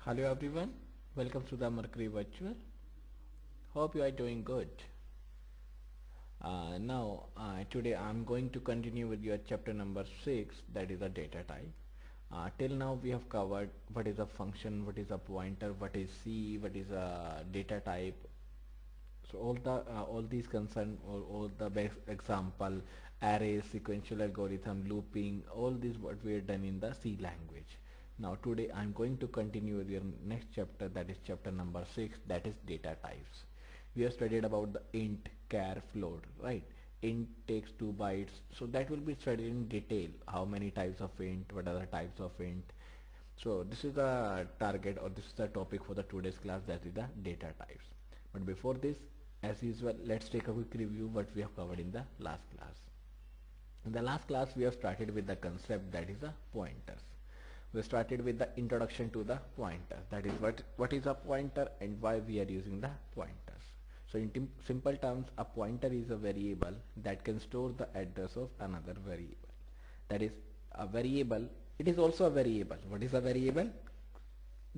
Hello everyone, welcome to the Mercury Virtual. Hope you are doing good. Today I'm going to continue with your chapter number 6, that is a data type. Till now we have covered what is a function, what is a pointer, what is C, what is a data type. So all these concern, all the best example, arrays, sequential algorithm, looping, all this what we have done in the C language. Now today I'm going to continue with your next chapter, that is chapter number 6, that is data types. We have studied about the int, char, float, right? Int takes 2 bytes, so that will be studied in detail. How many types of int, what are the types of int. So this is the target, or this is the topic for the today's class, that is the data types. But before this, as usual, let's take a quick review what we have covered in the last class. In the last class we have started with the concept, that is the pointers. We started with the introduction to the pointer, that is what is a pointer and why we are using the pointers. So in simple terms, a pointer is a variable that can store the address of another variable. That is a variable, it is also a variable. What is a variable?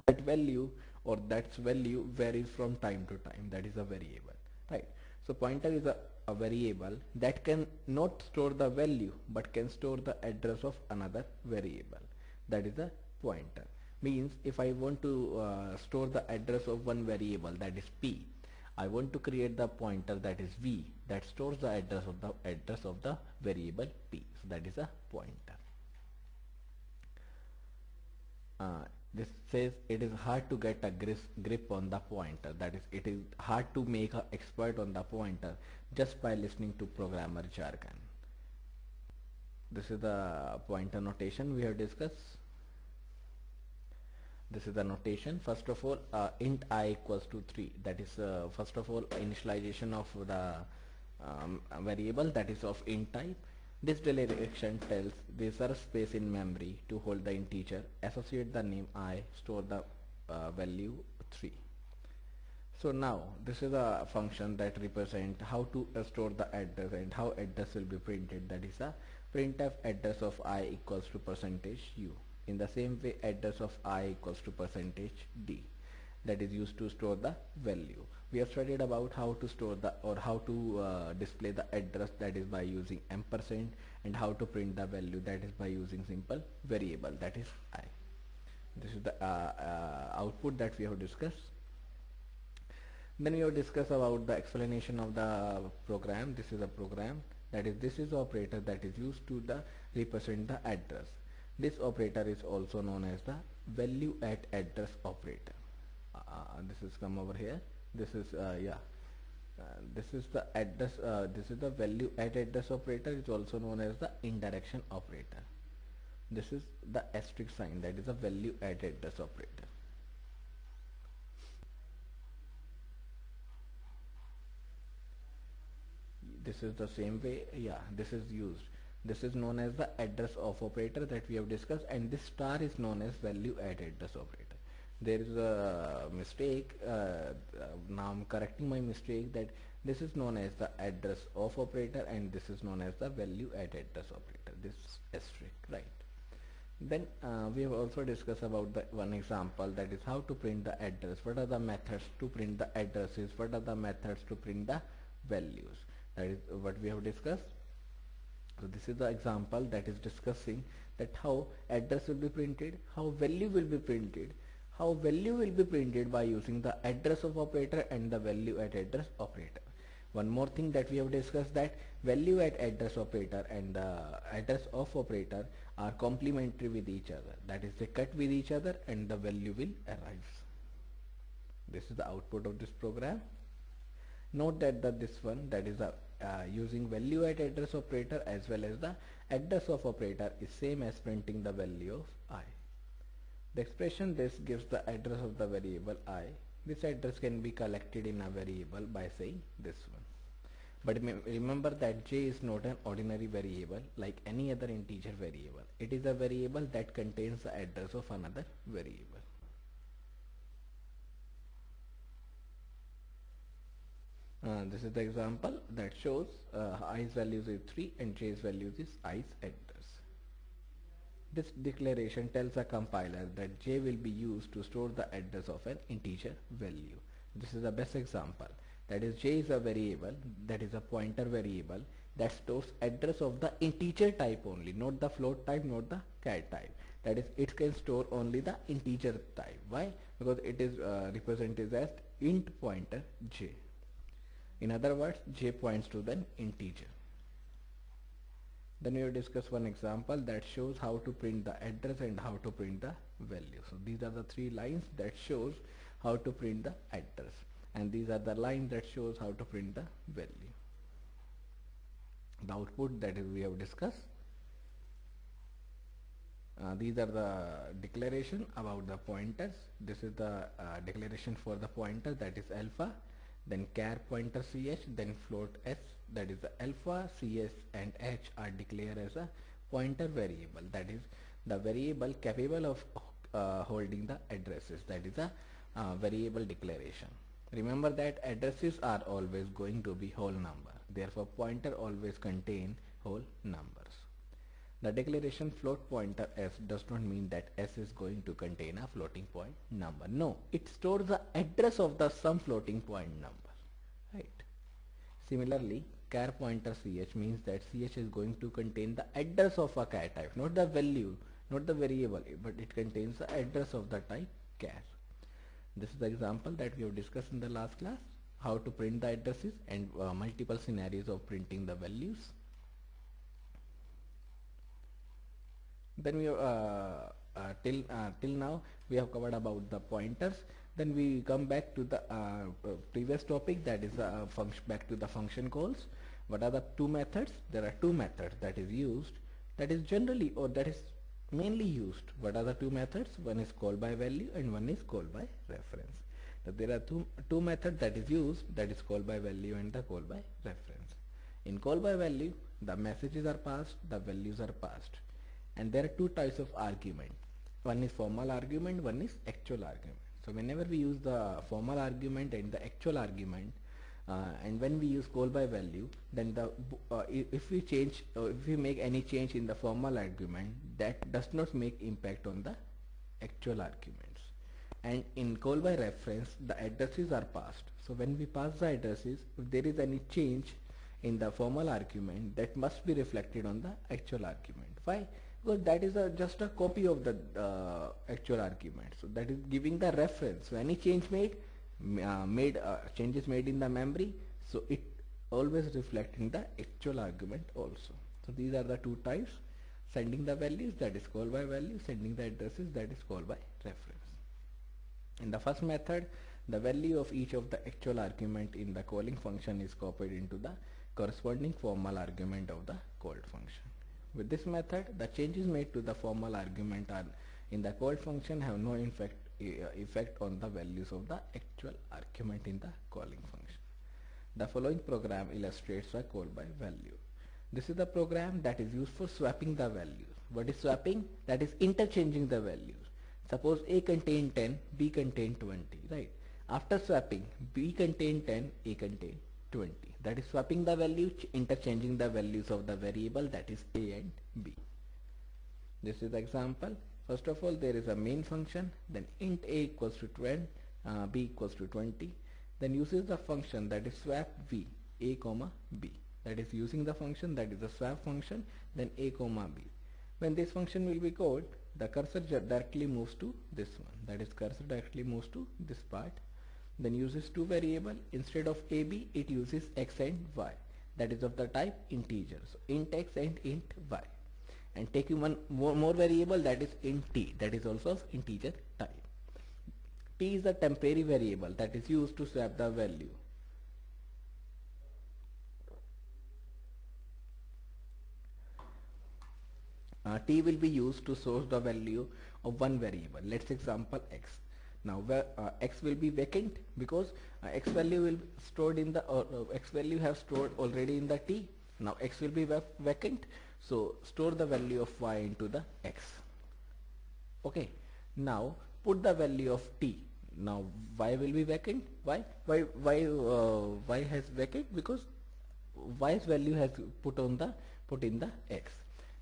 That value or that value varies from time to time, that is a variable, right? So pointer is a variable that can not store the value but can store the address of another variable, that is a pointer. Means if I want to store the address of one variable, that is P, I want to create the pointer, that is V, that stores the address of the variable P. So that is a pointer. This says it is hard to get a grip on the pointer, that is it is hard to make an expert on the pointer just by listening to programmer jargon. This is the pointer notation we have discussed. This is the notation. First of all, int I equals to 3, that is first of all initialization of the variable, that is of int type. This declaration tells the reserve space in memory to hold the integer, associate the name I, store the value 3. So now this is a function that represents how to store the address and how address will be printed, that is a printf address of I equals to %u. In the same way, address of I equals to %d, that is used to store the value. We have studied about how to store the or how to display the address, that is by using ampersand, and how to print the value, that is by using simple variable, that is I. This is the output that we have discussed. Then we have discussed about the explanation of the program. This is a program, that is this is the operator that is used to represent the address. This operator is also known as the value at address operator. This is come over here. This is this is the address. This is the value at address operator. Is also known as the indirection operator. This is the asterisk sign, that is a value at address operator. This is the same way. This is used. This is known as the address of operator that we have discussed, and this star is known as value at address operator. There is a mistake. Now I'm correcting my mistake, that this is known as the address of operator and this is known as the value at address operator, this asterisk, right? Then we have also discussed about the one example, that is how to print the address. What are the methods to print the addresses? What are the methods to print the values? That is what we have discussed. So this is the example that is discussing that how address will be printed, how value will be printed, how value will be printed by using the address of operator and the value at address operator. One more thing that we have discussed, that value at address operator and the address of operator are complementary with each other, that is they cut with each other and the value will arise. This is the output of this program. Note that this one, that is using value at address operator as well as the address of operator is same as printing the value of I. The expression this gives the address of the variable I. This address can be collected in a variable by saying this one. But remember that j is not an ordinary variable like any other integer variable. It is a variable that contains the address of another variable. This is the example that shows i's values is 3 and j's values is i's address. This declaration tells a compiler that j will be used to store the address of an integer value. This is the best example. That is, j is a variable, that is a pointer variable that stores address of the integer type only, not the float type, not the char type. That is, it can store only the integer type. Why? Because it is represented as int pointer j. In other words, j points to the integer. Then we will discuss one example that shows how to print the address and how to print the value. So these are the three lines that shows how to print the address, and these are the lines that shows how to print the value. The output, that is, we have discussed. These are the declaration about the pointers. This is the declaration for the pointer, that is alpha, then char pointer ch, then float s, that is the alpha, cs and h are declared as a pointer variable, that is the variable capable of holding the addresses, that is a variable declaration. Remember that addresses are always going to be whole number, therefore pointer always contain whole numbers. The declaration float pointer s does not mean that s is going to contain a floating point number. No, it stores the address of the some floating point number, right? Similarly, char pointer ch means that ch is going to contain the address of a char type, not the value, not the variable, but it contains the address of the type char. This is the example that we have discussed in the last class, how to print the addresses and multiple scenarios of printing the values. Then we till now we have covered about the pointers. Then we come back to the previous topic, that is back to the function calls. What are the two methods? There are two methods that is used, that is generally, or that is mainly used. What are the two methods? One is call by value and one is call by reference. So there are two methods that is used, that is call by value and the call by reference. In call by value, the messages are passed, the values are passed, and there are two types of argument. One is formal argument, one is actual argument. So whenever we use the formal argument and the actual argument, and when we use call by value, then the if we make any change in the formal argument, that does not make impact on the actual arguments. And in call by reference, the addresses are passed. So when we pass the addresses, if there is any change in the formal argument, that must be reflected on the actual argument. Why? Because that is just a copy of the actual argument. So that is giving the reference. So any change changes made in the memory, so it always reflect in the actual argument also. So these are the two types: sending the values, that is call by value; sending the addresses, that is call by reference. In the first method, the value of each of the actual argument in the calling function is copied into the corresponding formal argument of the called function. With this method, the changes made to the formal argument are in the called function have no effect on the values of the actual argument in the calling function. The following program illustrates a call by value. This is the program that is used for swapping the values. What is swapping? That is interchanging the values. Suppose A contain 10, B contain 20, right? After swapping, B contain 10, A contain 20. That is swapping the value, interchanging the values of the variable, that is A and B. This is the example. First of all, there is a main function, then int A equals to 20, B equals to 20. Then uses the function that is swap V, A comma B. That is using the function that is the swap function, then A comma B. When this function will be called, the cursor directly moves to this one. That is, cursor directly moves to this part. Then uses two variable. Instead of AB, it uses X and Y. That is of the type integer. So int X and int Y. And taking one more variable, that is int T. That is also of integer type. T is a temporary variable that is used to swap the value. T will be used to source the value of one variable. Let's example X. Now X will be vacant because X value will be stored in the X value have stored already in the T. Now X will be vacant, so store the value of Y into the X. Okay. Now put the value of T. Now Y will be vacant. Why Y has vacant? Because Y's value has put in the X.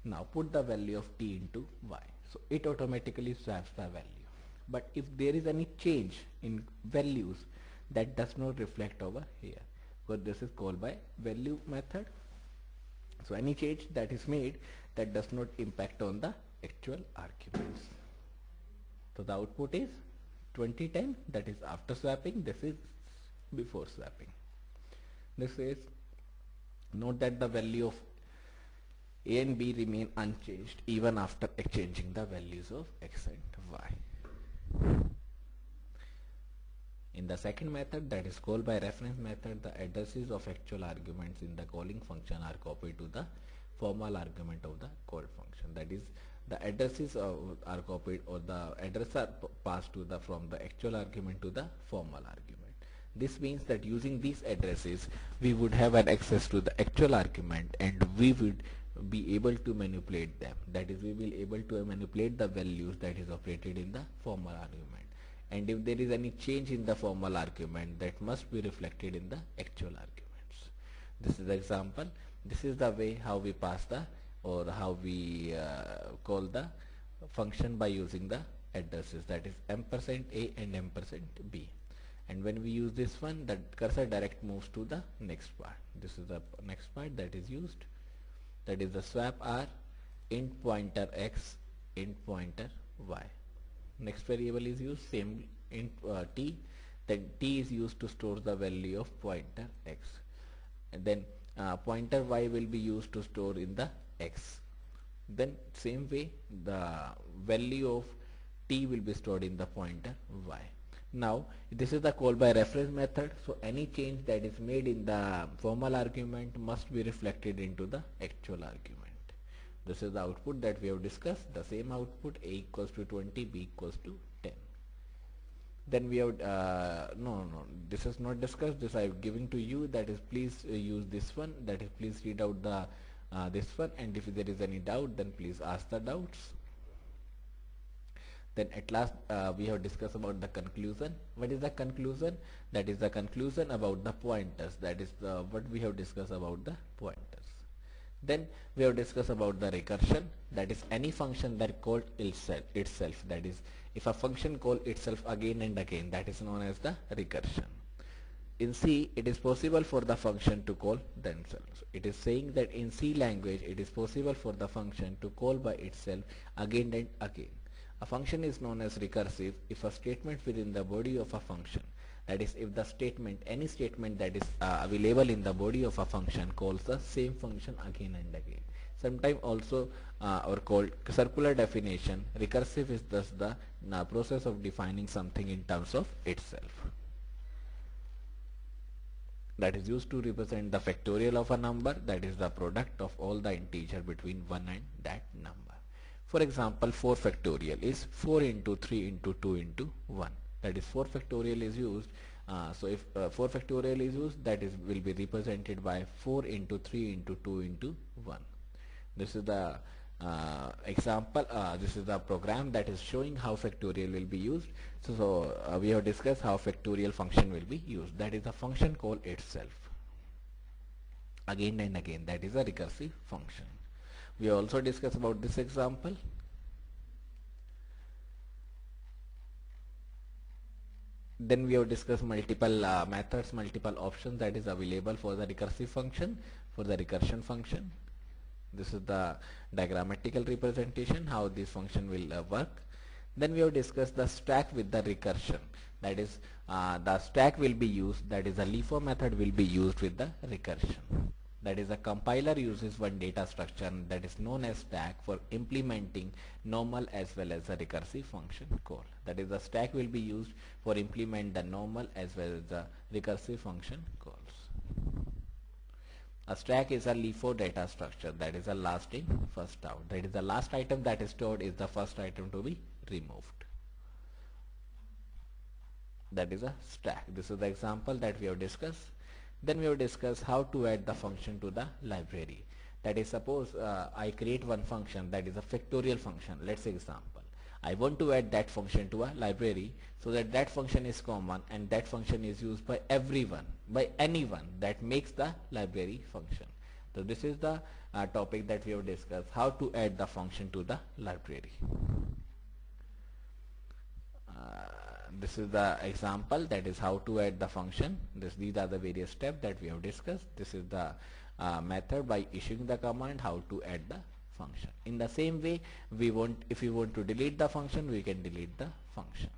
Now put the value of t into y. So it automatically swaps the value. But if there is any change in values, that does not reflect over here, because this is called by value method. So any change that is made, that does not impact on the actual arguments. So the output is 2010, that is after swapping. This is before swapping. This is, note that the value of a and b remain unchanged even after exchanging the values of x and y. In the second method, that is called by reference method, the addresses of actual arguments in the calling function are copied to the formal argument of the called function. That is, the addresses are copied, or the address are passed to the from the actual argument to the formal argument. This means that using these addresses, we would have an access to the actual argument, and we would be able to manipulate them. That is, we will able to manipulate the values that is operated in the formal argument. And if there is any change in the formal argument, that must be reflected in the actual arguments. This is the example. This is the way how we pass the, or how we call the function by using the addresses, that is ampersand a and ampersand b. And when we use this one, the cursor direct moves to the next part. This is the next part that is used. That is the swap r int pointer x int pointer y. Next variable is used, same int t. Then t is used to store the value of pointer x. And then pointer y will be used to store in the x. Then same way the value of t will be stored in the pointer y. Now this is the call by reference method, so any change that is made in the formal argument must be reflected into the actual argument. This is the output that we have discussed, the same output, a equals to 20, b equals to 10. Then we have, no, this is not discussed, this I have given to you, that is please use this one, that is please read out the this one, and if there is any doubt, then please ask the doubts. Then at last we have discussed about the conclusion. What is the conclusion? That is the conclusion about the pointers. That is what we have discussed about the pointers. Then we have discussed about the recursion. That is any function that called itself. That is, if a function call itself again and again, that is known as the recursion. In C, it is possible for the function to call themselves. It is saying that in C language, it is possible for the function to call by itself again and again. A function is known as recursive if a statement within the body of a function, that is, if the statement, any statement that is available in the body of a function calls the same function again and again. Sometimes also or called circular definition. Recursive is thus the process of defining something in terms of itself. That is used to represent the factorial of a number, that is the product of all the integer between 1 and that number. For example, 4 factorial is 4 into 3 into 2 into 1. That is 4 factorial is used. So if 4 factorial is used, that is will be represented by 4 into 3 into 2 into 1. This is the example. This is the program that is showing how factorial will be used. So we have discussed how factorial function will be used. That is a function call itself again and again. That is a recursive function. We also discussed about this example. Then we have discussed multiple methods, multiple options that is available for the recursive function, for the recursion function. This is the diagrammatical representation, how this function will work. Then we have discussed the stack with the recursion. That is, the stack will be used, that is the LIFO method will be used with the recursion. That is, a compiler uses one data structure that is known as stack for implementing normal as well as a recursive function call. That is, the stack will be used for implement the normal as well as the recursive function calls. A stack is a LIFO data structure, that is a last in first out. That is, the last item that is stored is the first item to be removed. That is a stack. This is the example that we have discussed. Then we have discussed how to add the function to the library. That is, suppose I create one function that is a factorial function. Let's say example, I want to add that function to a library so that that function is common and that function is used by everyone, by anyone that makes the library function. So this is the topic that we have discussed, how to add the function to the library. This is the example, that is how to add the function. These are the various steps that we have discussed. This is the method by issuing the command how to add the function. In the same way, if we want to delete the function, we can delete the function.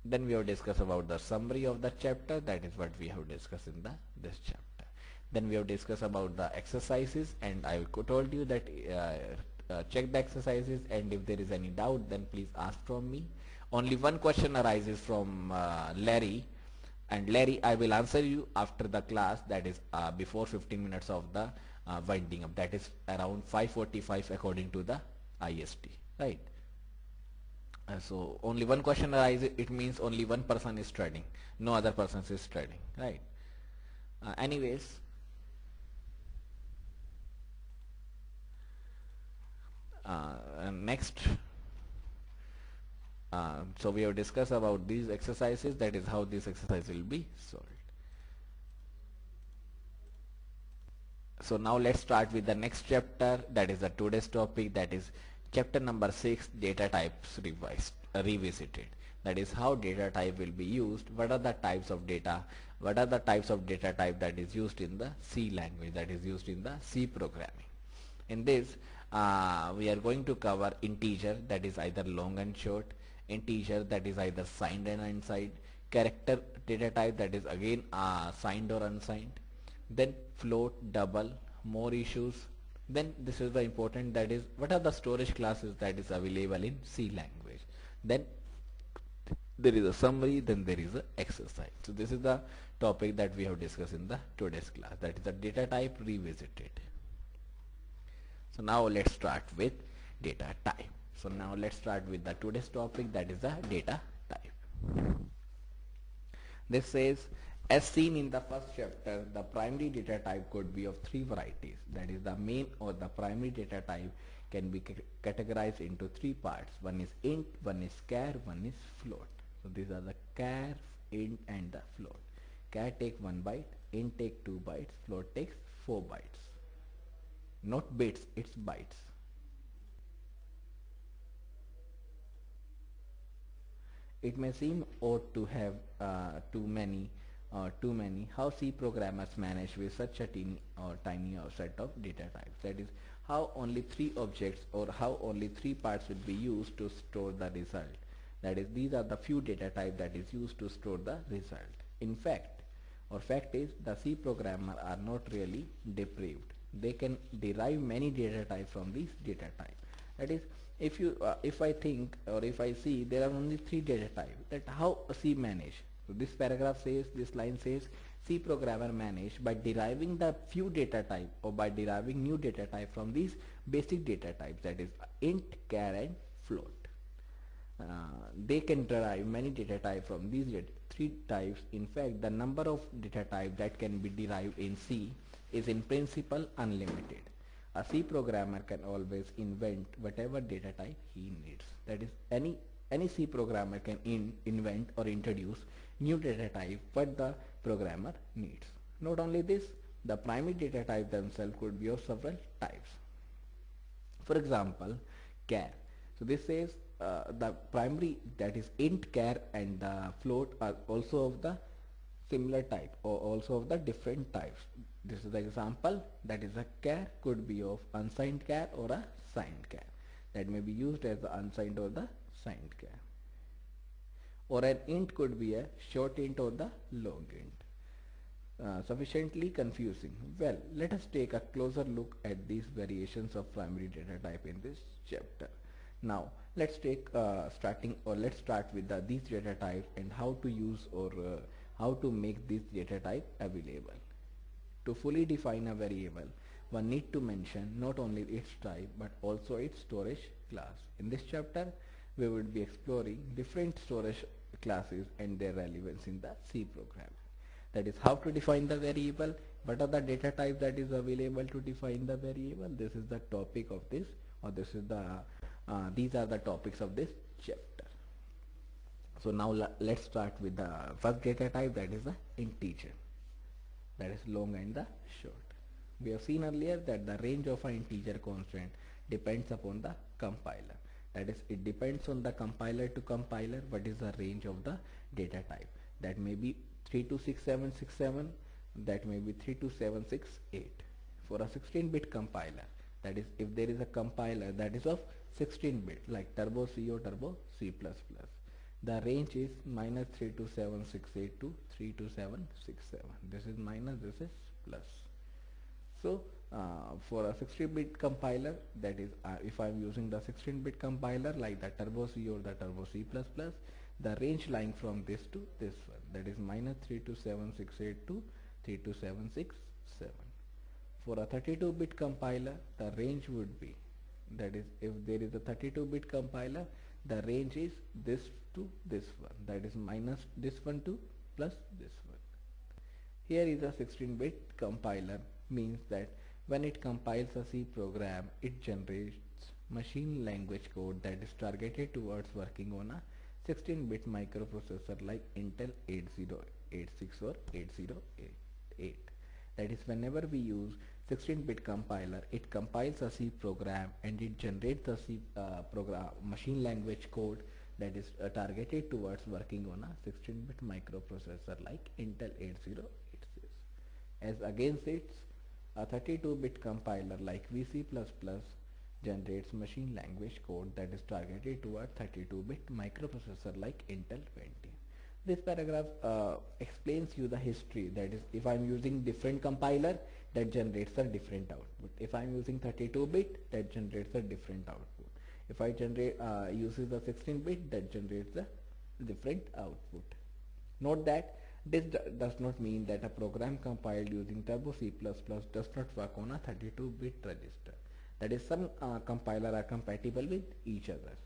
Then we have discussed about the summary of the chapter. That is what we have discussed in this chapter. Then we have discussed about the exercises, and I told you that check the exercises, and if there is any doubt, then please ask from me. Only one question arises from Larry, and Larry, I will answer you after the class, that is before 15 minutes of the winding up, that is around 5:45 according to the IST, right? So only one question arises, it means only one person is studying, no other person is studying, right? Anyways, next, so we have discussed about these exercises, that is how this exercise will be solved. So now let's start with the next chapter, that is the today's topic, that is chapter number 6, data types revisited. That is how data type will be used, what are the types of data, what are the types of data type that is used in the C language, that is used in the C programming. In this, we are going to cover integer, that is either long and short, integer, that is either signed and unsigned, character data type, that is again signed or unsigned, then float, double, more issues. Then this is the important, that is what are the storage classes that is available in C language. Then there is a summary, then there is a exercise. So this is the topic that we have discussed in the today's class, that is the data type revisited. So now let's start with data type. So now let's start with the today's topic, that is the data type. This says, as seen in the first chapter, the primary data type could be of three varieties. That is, the main or the primary data type can be categorized into three parts. One is int, one is char, one is float. So these are the char, int and the float. Char take 1 byte, int take 2 bytes, float takes 4 bytes. Not bits, it's bytes. It may seem odd to have too many. How C programmers manage with such a tiny set of data types. That is, how only 3 objects or how only 3 parts will be used to store the result. That is, these are the few data types that is used to store the result. In fact, fact is, the C programmer are not really depraved. They can derive many data types from these data types. That is, if I think or if I see there are only 3 data types, that how C manage. So this paragraph says, this line says, C programmer manage by deriving the few data type or by deriving new data type from these basic data types, that is int, char and float. They can derive many data types from these 3 types. In fact, the number of data types that can be derived in C is in principle unlimited. A C programmer can always invent whatever data type he needs. That is, any C programmer can invent or introduce new data type what the programmer needs. Not only this, the primary data type themselves could be of several types. For example, char. So this says the primary, that is int, char and the float are also of the similar type or also of the different types. This is the example, that is a char could be of unsigned char or a signed char. That may be used as the unsigned or the signed char. Or an int could be a short int or the long int. Sufficiently confusing. Well, let us take a closer look at these variations of primary data type in this chapter. Now let's let's start with these data types and how to use or how to make this data type available. To fully define a variable, one need to mention not only its type but also its storage class. In this chapter, we will be exploring different storage classes and their relevance in the C program. That is, how to define the variable, what are the data types that is available to define the variable. This is the topic of this, or this is the these are the topics of this chapter. So now let's start with the first data type, that is the integer, that is long and the short. We have seen earlier that the range of an integer constant depends upon the compiler. That is, it depends on the compiler to compiler what is the range of the data type. That may be 326767, that may be 32768. For a 16-bit compiler, that is, if there is a compiler that is of 16-bit like Turbo C or Turbo C++, the range is -32768 to 32767. This is minus, this is plus. So for a 16-bit compiler, that is, if I am using the 16-bit compiler like the Turbo C or the Turbo C++, the range lying from this to this one, that is -32768 to 32767. For a 32-bit compiler, the range would be, that is, if there is a 32-bit compiler, the range is this to this one, that is minus this one to plus this one. Here is a 16-bit compiler, means that when it compiles a C program, it generates machine language code that is targeted towards working on a 16-bit microprocessor like Intel 8086 or 8088. That is, whenever we use 16-bit compiler, it compiles a C program and it generates the C program machine language code that is targeted towards working on a 16-bit microprocessor like Intel 8086. As against it, a 32-bit compiler like VC++ generates machine language code that is targeted towards 32-bit microprocessor like Intel 20. This paragraph explains you the history, that is, if I am using different compiler, that generates a different output. If I am using 32-bit, that generates a different output. If I generate uses the 16-bit, that generates a different output. Note that this does not mean that a program compiled using Turbo C++ does not work on a 32-bit register. That is, some compiler are compatible with each other.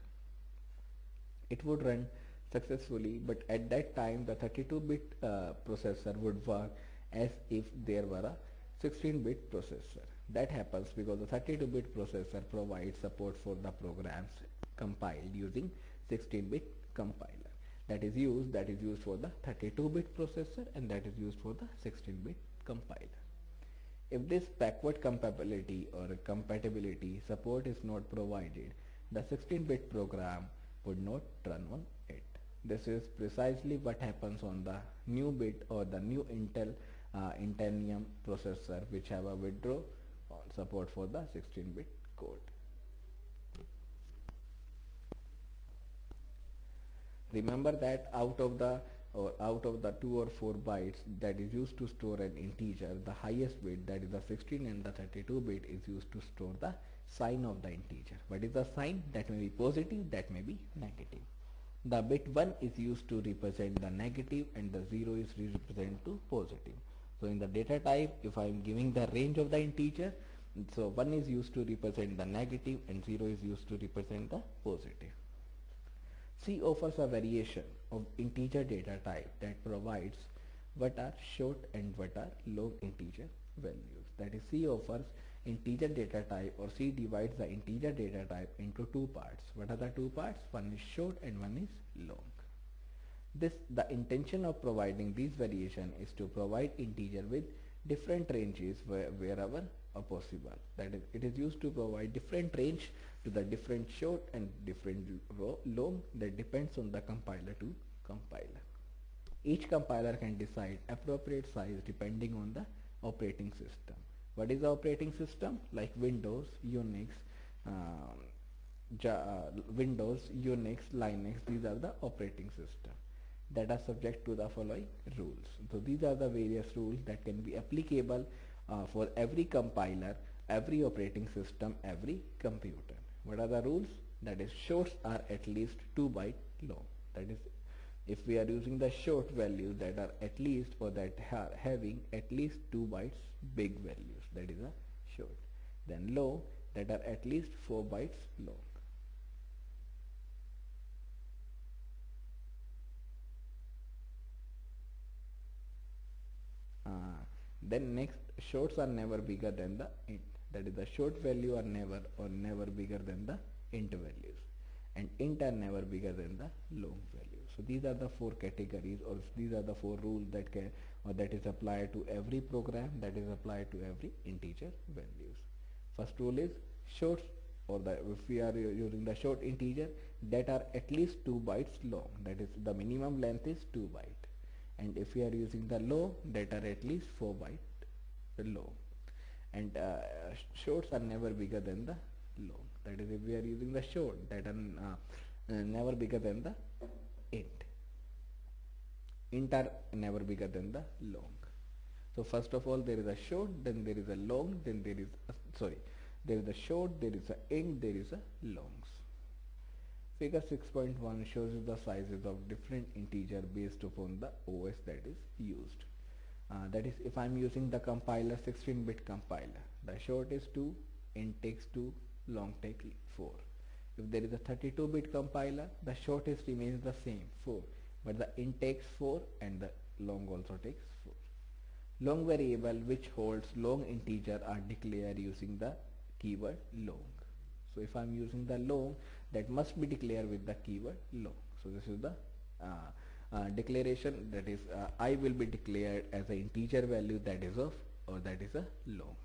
It would run successfully, but at that time the 32-bit processor would work as if there were a 16-bit processor. That happens because the 32-bit processor provides support for the programs compiled using 16-bit compiler. That is used for the 32-bit processor, and that is used for the 16-bit compiler. If this backward compatibility or compatibility support is not provided, the 16-bit program would not run on it. This is precisely what happens on the new bit or the new Intel Intenium processor, which have a withdraw support for the 16-bit code. Remember that out of the 2 or 4 bytes that is used to store an integer, the highest bit, that is the 16 and the 32 bit, is used to store the sign of the integer. What is the sign? That may be positive, that may be negative. The bit 1 is used to represent the negative and the 0 is represented to positive. So in the data type, if I am giving the range of the integer, so 1 is used to represent the negative and 0 is used to represent the positive. C offers a variation of integer data type that provides what are short and what are long integer values. That is, C offers integer data type, or C divides the integer data type into 2 parts. What are the 2 parts? One is short and one is long. The intention of providing these variation is to provide integer with different ranges wherever possible. That is, it is used to provide different range to the different short and different long, that depends on the compiler to compiler. Each compiler can decide appropriate size depending on the operating system. What is the operating system? Like Windows, Unix, Unix, Linux, these are the operating system that are subject to the following rules. So these are the various rules that can be applicable for every compiler, every operating system, every computer. What are the rules? That is, shorts are at least 2 byte long. That is, if we are using the short values that are at least, or that are having at least 2 bytes big values, that is a short. Then long, that are at least 4 bytes long. Then next, shorts are never bigger than the int. That is, the short value are never bigger than the int values. and int are never bigger than the long value. So these are the four categories, or these are the four rules that can, or that is applied to every program, that is applied to every integer values. First rule is short, or the if we are using the short integer that are at least 2 bytes long, that is the minimum length is 2 byte, and if we are using the long that are at least 4 byte long, and shorts are never bigger than the long, that is if we are using the short that are never bigger than the int are never bigger than the long. So first of all there is a short, then there is a long, then there is there is a short, there is a int, there is a longs. Figure 6.1 shows you the sizes of different integer based upon the OS that is used. That is, if I am using the compiler 16-bit compiler, the short is 2, int takes 2, long takes 4. If there is a 32-bit compiler, the short is remains the same 4, but the int takes 4 and the long also takes 4. Long variable which holds long integer are declared using the keyword long. So if I am using the long, that must be declared with the keyword long. So this is the declaration, that is I will be declared as an integer value that is of, or that is a long.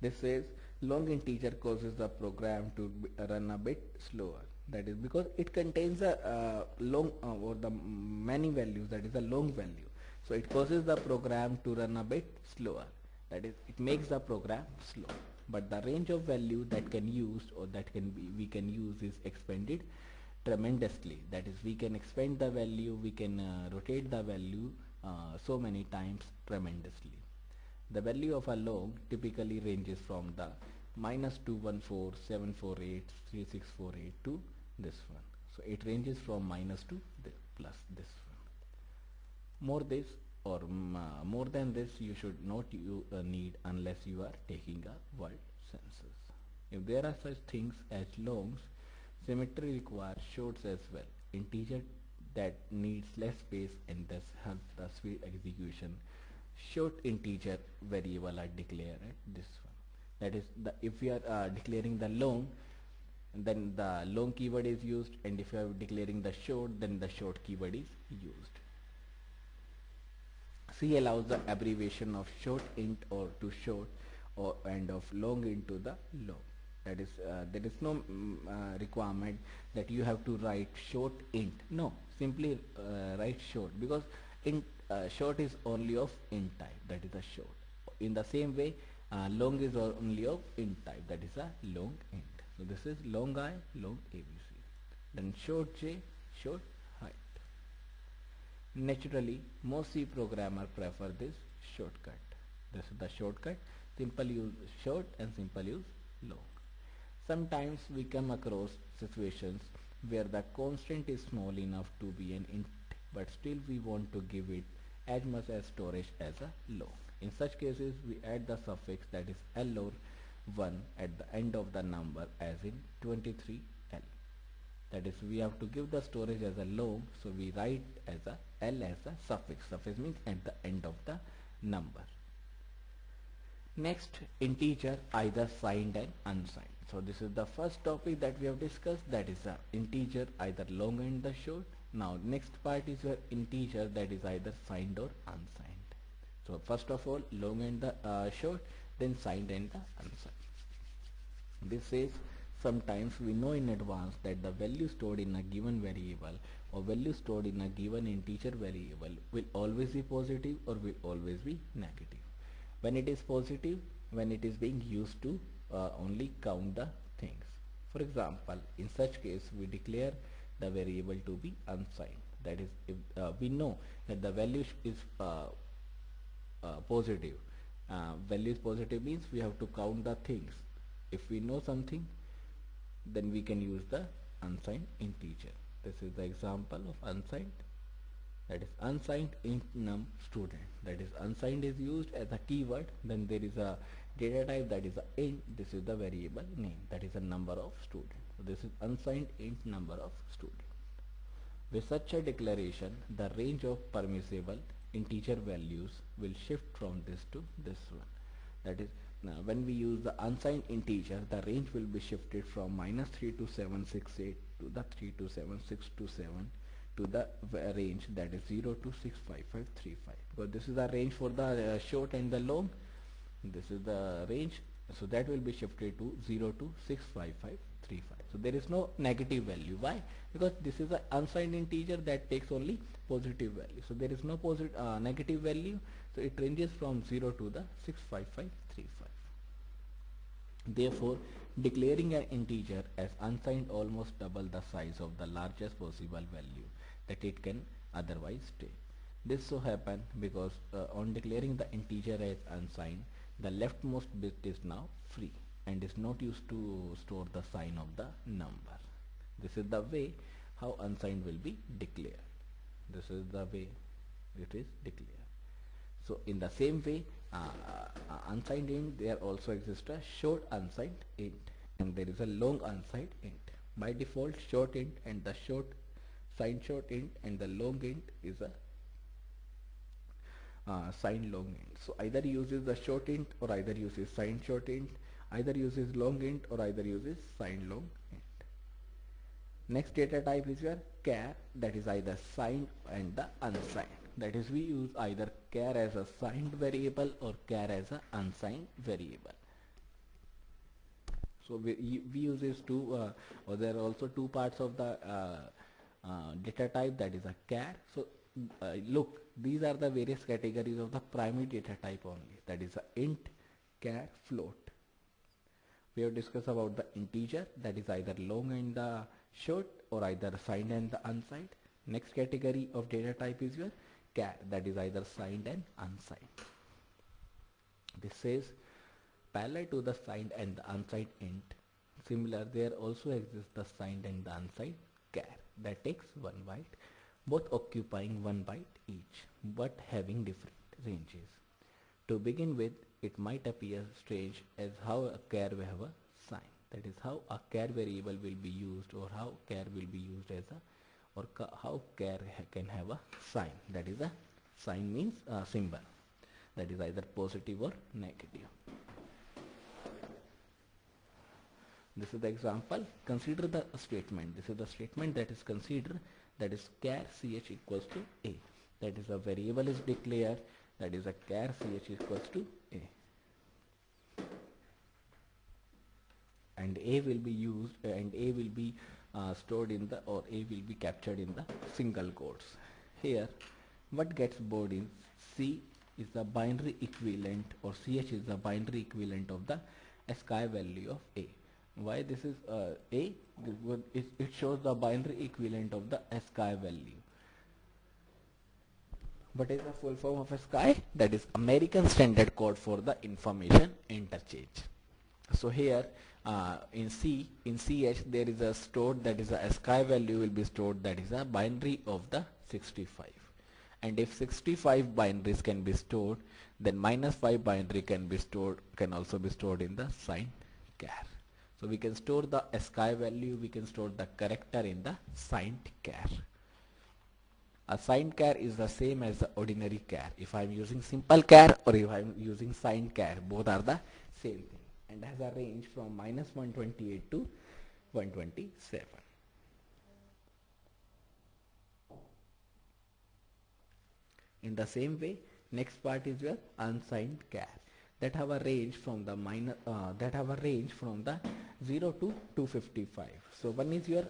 This says long integer causes the program to run a bit slower, that is because it contains a long or the many values, that is a long value, so it causes the program to run a bit slower, that is it makes the program slow. But the range of value that can use, or that can be we can use, is expanded tremendously, that is we can expand the value, we can rotate the value so many times tremendously. The value of a long typically ranges from the -214,748,3648 to this one. So it ranges from minus to plus this one. More than this you should not need unless you are taking a word census. If there are such things as longs, symmetry requires shorts as well. Integer that needs less space and thus helps the speed execution. Short integer variable are declared at this one. That is, if we are declaring the long, then the long keyword is used, and if you are declaring the short, then the short keyword is used. C allows the abbreviation of short int or to short, or and of long into the long. That is there is no requirement that you have to write short int. No, simply write short, because int short is only of int type, that is a short. In the same way, long is only of int type, that is a long int. So this is long I, long ABC. Then short J, short height. Naturally, most C programmers prefer this shortcut. This is the shortcut. Simple use short and simple use long. Sometimes we come across situations where the constant is small enough to be an int, but still we want to give it as much as storage as a long. In such cases, we add the suffix, that is L or 1 at the end of the number, as in 23L. That is, we have to give the storage as a long, so we write as a L as a suffix. Suffix means at the end of the number. Next, integer either signed and unsigned. So this is the first topic that we have discussed, that is a integer either long and the short. Now next part is your integer that is either signed or unsigned. So first of all, long and the short, then signed and the unsigned. This says sometimes we know in advance that the value stored in a given variable or value stored in a given integer variable will always be positive or will always be negative. When it is positive, when it is being used to only count the things. For example, in such case we declare the variable to be unsigned. That is, if we know that the value is positive. Value is positive means we have to count the things. If we know something, then we can use the unsigned integer. This is the example of unsigned. That is unsigned int num student. That is, unsigned is used as a keyword. Then there is a data type, that is a int. This is the variable name, that is a number of student. So this is unsigned int number of student. With such a declaration, the range of permissible integer values will shift from this to this one. That is, Now when we use the unsigned integer, the range will be shifted from -3 to 768 to the 3 to 7627 to the range that is 0 to 65535, because this is the range for the short and the long. This is the range, so that will be shifted to 0 to 65535. So there is no negative value. Why? Because this is an unsigned integer that takes only positive value, so there is no negative value, so it ranges from 0 to the 65535. Therefore, declaring an integer as unsigned almost double the size of the largest possible value that it can otherwise take. This so happen because on declaring the integer as unsigned, the leftmost bit is now free and is not used to store the sign of the number. This is the way how unsigned will be declared. This is the way it is declared. So in the same way, unsigned int, there also exists a short unsigned int and there is a long unsigned int. By default, short int and the signed short int and the long int is a signed long int. So either uses the short int or either uses signed short int, either uses long int or either uses signed long int. Next data type is your char, that is either signed and the unsigned. That is, we use either char as a signed variable or char as a unsigned variable. So we use these two, or there are also two parts of the data type, that is a char. So look, these are the various categories of the primary data type only, that is a int, char, float. We have discussed about the integer, that is either long and the short or either signed and the unsigned. Next category of data type is your char, that is either signed and unsigned. This says parallel to the signed and the unsigned int, similar there also exists the signed and the unsigned char that takes 1 byte, both occupying 1 byte each but having different ranges. To begin with, it might appear strange as how a char will have a sign, that is how a char variable will be used, or how char will be used as a, or how char can have a sign. That is, a sign means a symbol that is either positive or negative. This is the example. Consider the statement. This is the statement that is considered, that is char ch equals to a. That is, a variable is declared, that is a char ch equals to a. And a will be used, and a will be stored in the, or a will be captured in the single quotes. Here what gets stored in C is the binary equivalent, or ch is the binary equivalent of the ASCII value of a. Why this is a? It shows the binary equivalent of the ASCII value. What is the full form of ASCII? That is American Standard Code for the Information Interchange. So here in CH there is a stored, that is a ASCII value will be stored, that is a binary of the 65. And if 65 binaries can be stored, then -5 binary can also be stored in the signed char. So we can store the ASCII value, we can store the character in the signed char. A signed char is the same as the ordinary char. If I am using simple char or if I am using signed char, both are the same thing, and has a range from -128 to 127. In the same way, next part is your unsigned char that have a range from the 0 to 255. So one is your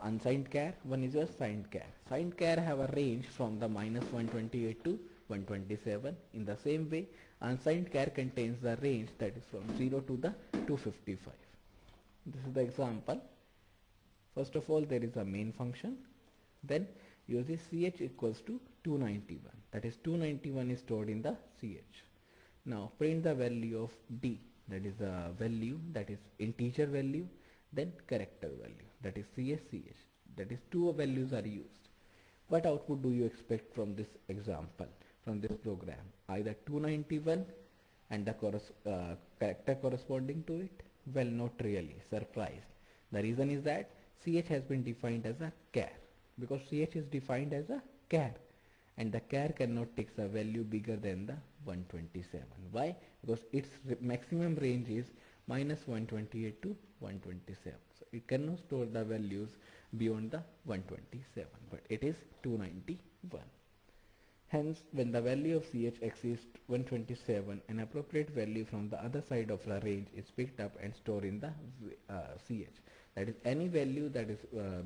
unsigned char, one is your signed char. Signed char have a range from the -128 to 127. In the same way, unsigned char contains the range that is from 0 to the 255. This is the example. First of all, there is a main function, then uses ch equals to 291, that is 291 is stored in the ch. Now print the value of d, that is the value, that is integer value, then character value, that is ch, that is two values are used. What output do you expect from this example, from this program? Either 291 and the character corresponding to it? Well, not really. Surprise. The reason is that ch has been defined as a char, because ch is defined as a char, and the char cannot take a value bigger than the 127. Why? because its maximum range is minus 128 to 127. So it cannot store the values beyond the 127, but it is 291. Hence, when the value of CH exceeds 127, an appropriate value from the other side of the range is picked up and stored in the CH. That is, any value that is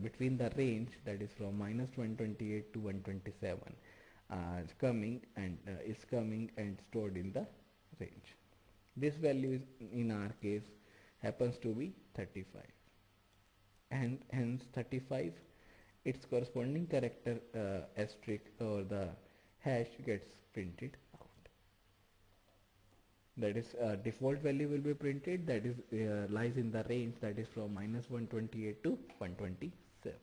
between the range, that is from minus 128 to 127, is coming and stored in the range. This value is, in our case, happens to be 35, and hence 35, its corresponding character asterisk or the hash gets printed out. That is, default value will be printed, that is lies in the range, that is from minus 128 to 127.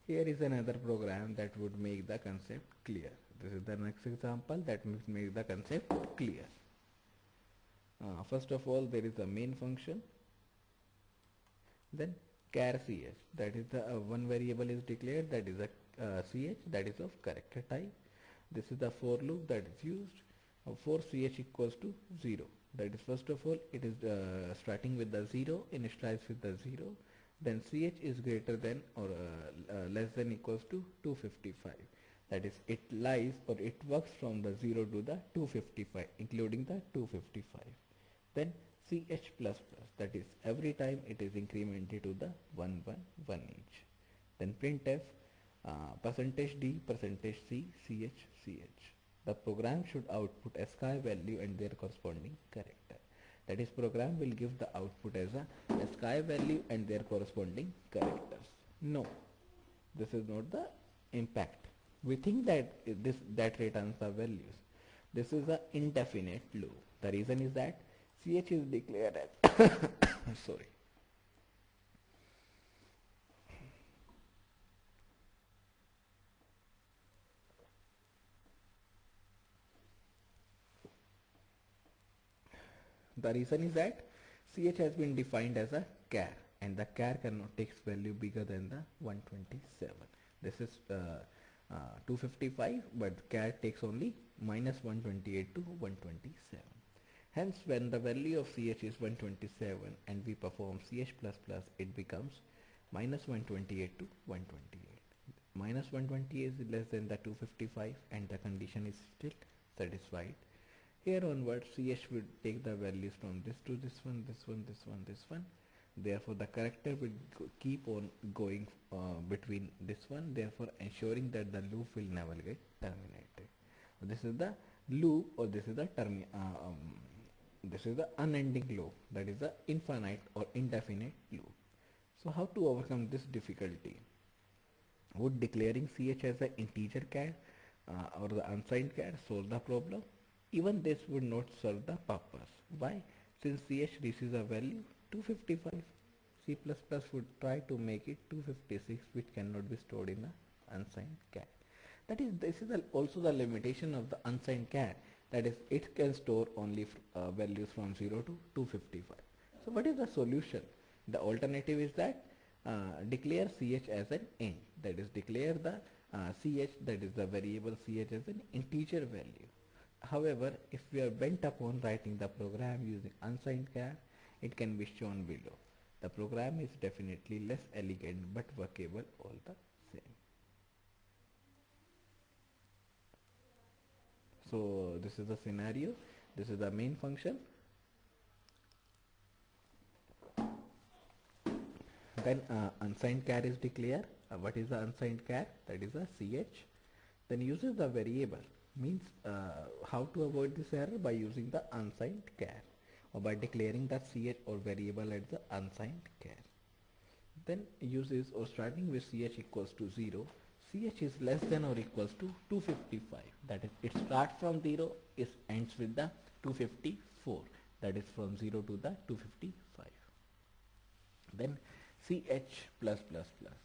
Here is another program that would make the concept clear. This is the next example that will make the concept clear. First of all, there is a main function, then char ch, that is the one variable is declared, that is a ch, that is of character type. This is the for loop that is used for ch equals to 0. That is, first of all, it is starting with the 0, initialized with the 0, then ch is greater than or less than equals to 255. That is, it lies or it works from the 0 to the 255, including the 255. Then ch plus plus, that is, every time it is incremented to the 111 each. Then printf %d %c ch. The program should output ASCII value and their corresponding character. That is, program will give the output as a ASCII value and their corresponding characters. No, this is not the impact. We think that that returns the values. This is an indefinite loop. The reason is that ch is declared as sorry. The reason is that ch has been defined as a char, and the char cannot take value bigger than the 127. This is 255, but char takes only minus 128 to 127. Hence, when the value of ch is 127 and we perform ch plus plus, it becomes minus 128 to 128. Minus 128 is less than the 255 and the condition is still satisfied. Here onwards, ch will take the values from this to this one, this one, this one, this one. Therefore, the character will keep on going between this one, therefore ensuring that the loop will never get terminated. This is the loop, or this is the this is the unending loop, that is the infinite or indefinite loop. So how to overcome this difficulty? Would declaring ch as an integer char or the unsigned char solve the problem? Even this would not serve the purpose. Why? Since ch receives a value 255, C++ would try to make it 256, which cannot be stored in the unsigned char. That is, this is also the limitation of the unsigned char, that is, it can store only values from 0 to 255. So what is the solution? The alternative is that declare ch as an int, that is, declare the ch, that is the variable ch, as an integer value. However, if we are bent upon writing the program using unsigned char, it can be shown below. The program is definitely less elegant but workable all the same. So this is the scenario. This is the main function. Then unsigned char is declared. What is the unsigned char? That is a ch. Then uses the variable. Means how to avoid this error? By using the unsigned char, or by declaring the ch or variable as the unsigned char. Then uses, or starting with ch equals to 0, ch is less than or equals to 255. That is, it starts from 0, it ends with the 254. That is from 0 to the 255. Then ch plus plus plus.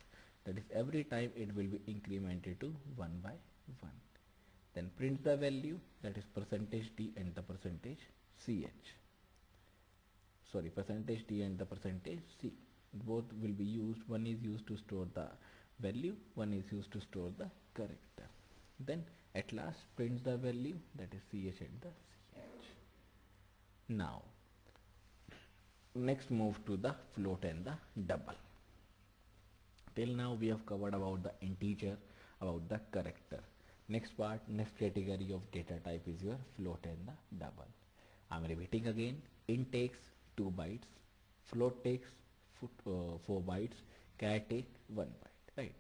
That is, every time it will be incremented to 1 by 1. Then print the value, that is %d and the %ch. Sorry, %d and the %c. Both will be used. One is used to store the value, one is used to store the character. Then at last prints the value, that is ch and the c. Now next move to the float and the double. Till now we have covered about the integer, about the character. Next category of data type is your float and the double. I'm repeating again. Int takes 2 bytes, float takes 4 bytes, char take 1 byte, right?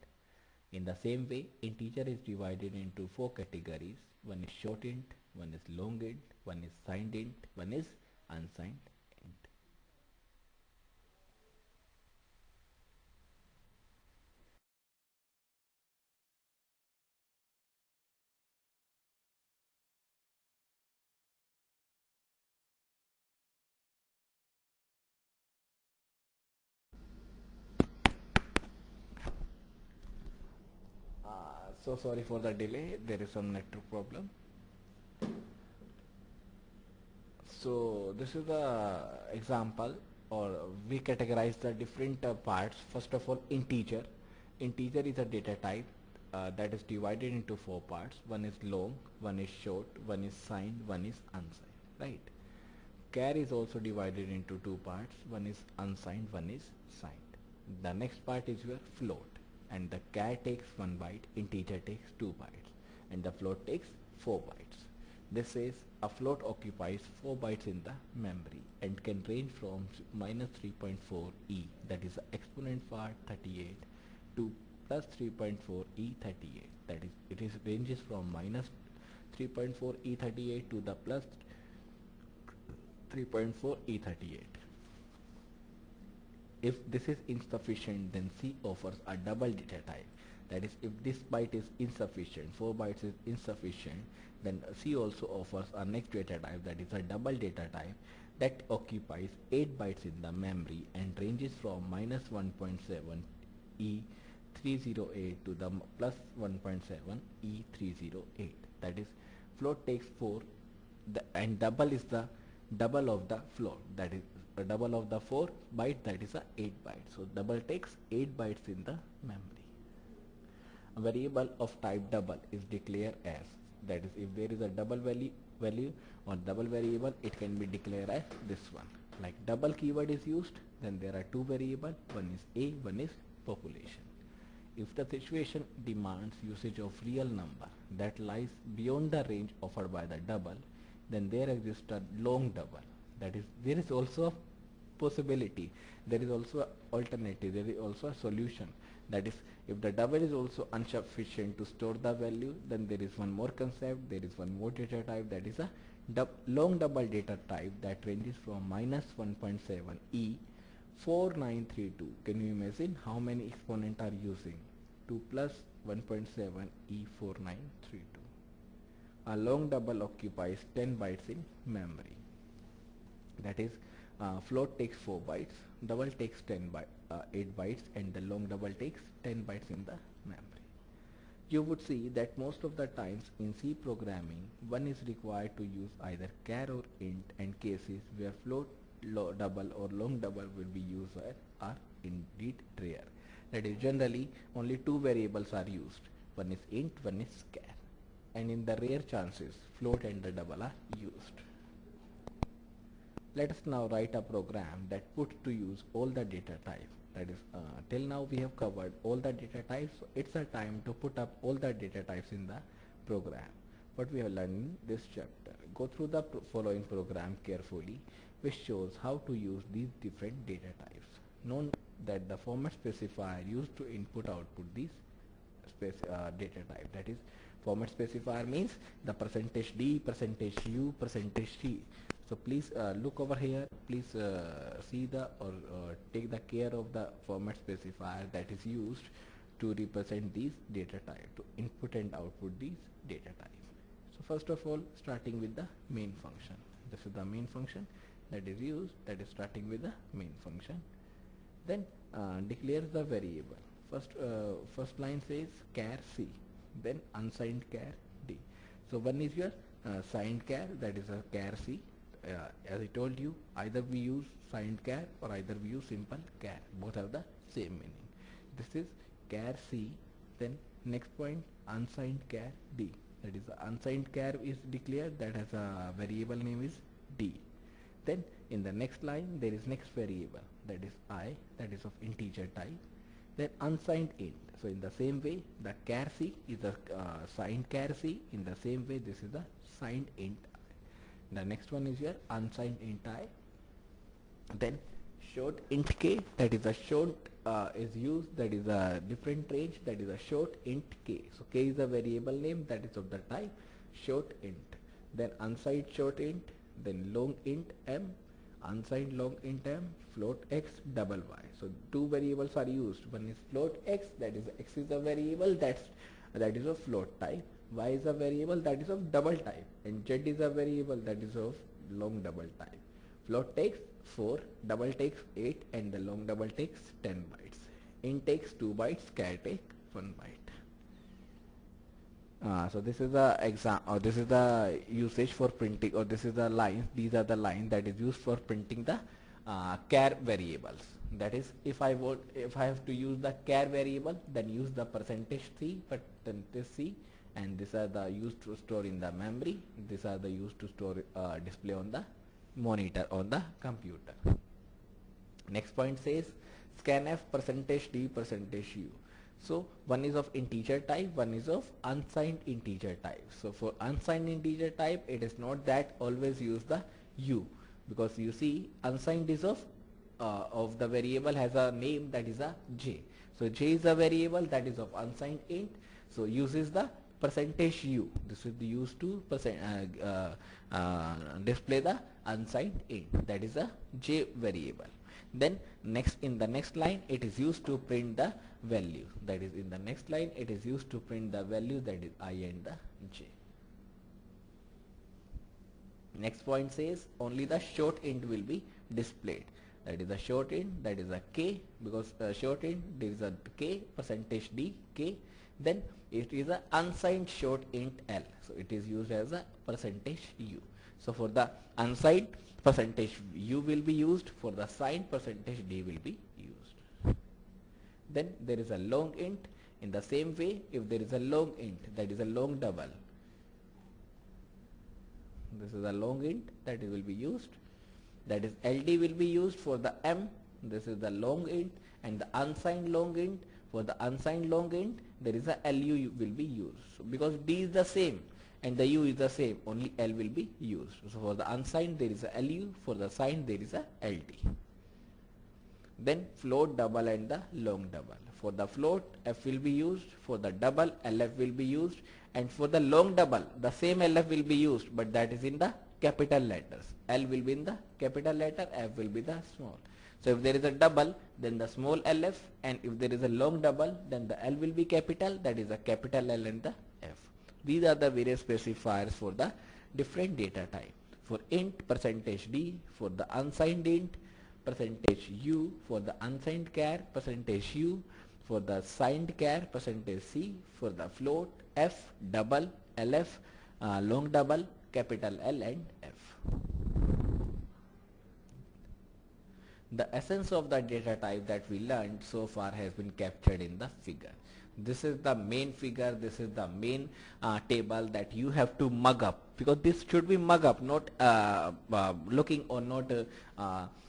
In the same way, integer is divided into 4 categories. One is short int, one is long int, one is signed int, one is unsigned int. So sorry for the delay, there is some network problem. So this is the example, or we categorize the different parts. First of all, integer. Integer is a data type that is divided into 4 parts. One is long, one is short, one is signed, one is unsigned, right? Char is also divided into 2 parts. One is unsigned, one is signed. The next part is your float, and the char takes 1 byte, integer takes 2 bytes, and the float takes 4 bytes. This says a float occupies 4 bytes in the memory and can range from minus 3.4 e, that is the exponent part 38, to plus 3.4 e38, that is it ranges from minus 3.4 e38 to the plus 3.4 e38. If this is insufficient, then C offers a double data type. That is, if this byte is insufficient, 4 bytes is insufficient, then C also offers a next data type, that is a double data type that occupies 8 bytes in the memory and ranges from minus 1.7 E308 to the plus 1.7 E308. That is, float takes 4, and double is the double of the float, that is a double of the 4 byte, that is a 8 bytes. So double takes 8 bytes in the memory. A variable of type double is declared as, that is, if there is a double value or double variable, it can be declared as this one. Like double keyword is used, then there are 2 variables, one is a, one is population. If the situation demands usage of real number that lies beyond the range offered by the double, then there exists a long double. That is, there is also a possibility, there is also an alternative, there is also a solution. That is, if the double is also insufficient to store the value, then there is one more concept, there is one more data type, that is a long double data type that ranges from minus 1.7 e 4932. Can you imagine how many exponents are using to plus 1.7 e 4932? A long double occupies 10 bytes in memory. That is, float takes 4 bytes, double takes 8 bytes, and the long double takes 10 bytes in the memory. You would see that most of the times in C programming, one is required to use either char or int, and cases where float double or long double will be used are indeed rare. That is, generally only 2 variables are used. One is int, one is char. And in the rare chances, float and the double are used. Let us now write a program that puts to use all the data types. That is, till now we have covered all the data types, so it's a time to put up all the data types in the program. What we have learned in this chapter. Go through the following program carefully, which shows how to use these different data types. Note that the format specifier used to input/output these data type. That is, format specifier means the %d, %u, %t. So please look over here, please see the or take the care of the format specifier that is used to represent these data type, to input and output these data type. So first of all, starting with the main function. This is the main function that is used, that is starting with the main function. Then declares the variable. First line says char C, then unsigned char D. So one is your signed char, that is a char C. As I told you, either we use signed char or either we use simple char. Both have the same meaning. This is char C. Then next point, unsigned char D. That is, the unsigned char is declared, that has a variable name is D. Then in the next line there is next variable, that is I, that is of integer type, then unsigned int. So in the same way the char c is a signed char c, in the same way this is the signed int I. The next one is your unsigned int I. Then short int k, that is a short is used, that is a different range, that is a short int k. So k is a variable name that is of the type short int. Then unsigned short int, then long int m, unsigned long int m, float x, double y. So two variables are used. One is float x, that is x is a variable that is of float type, y is a variable that is of double type, and z is a variable that is of long double type. Float takes 4, double takes 8, and the long double takes 10 bytes. Int takes 2 bytes, char take 1 byte. So this is the exam, or this is the usage for printing, or this is the lines. These are the lines that is used for printing the char variables. That is, if I have to use the char variable, then use the %c, %c, and these are the used to store in the memory. These are the used to store display on the monitor on the computer. Next point says scanf %d %u. So one is of integer type, one is of unsigned integer type. So for unsigned integer type, it is not that always use the u, because you see unsigned is of the variable has a name that is a j. So j is a variable that is of unsigned int, so uses the %u. This is used to display the unsigned int, that is a j variable. Then in the next line it is used to print the value, that is in the next line it is used to print the value, that is I and the j. Next point says only the short int will be displayed, that is a short int, that is a k, because short int there is a k, %d k. Then it is a unsigned short int l, so it is used as a %u. So for the unsigned, %u will be used, for the signed, %d will be used. Then there is a long int. In the same way, if there is a long int, that is a long double, this is a long int that will be used, that is ld will be used for the m, this is the long int, and the unsigned long int, for the unsigned long int there is a lu will be used. So because d is the same and the u is the same, only l will be used. So for the unsigned there is a lu, for the signed there is a ld. Then float, double, and the long double. For the float, f will be used, for the double lf will be used, and for the long double the same lf will be used, but that is in the capital letters. L will be in the capital letter, f will be the small. So if there is a double, then the small lf, and if there is a long double, then the L will be capital, that is a capital L and the f. These are the various specifiers for the different data type. For int, %d, for the unsigned int, %u, for the unsigned char, %u, for the signed char, %c, for the float, f, double, lf, long double, capital L and f. The essence of the data type that we learned so far has been captured in the figure. This is the main figure, this is the main table that you have to mug up, because this should be mug up, not looking or not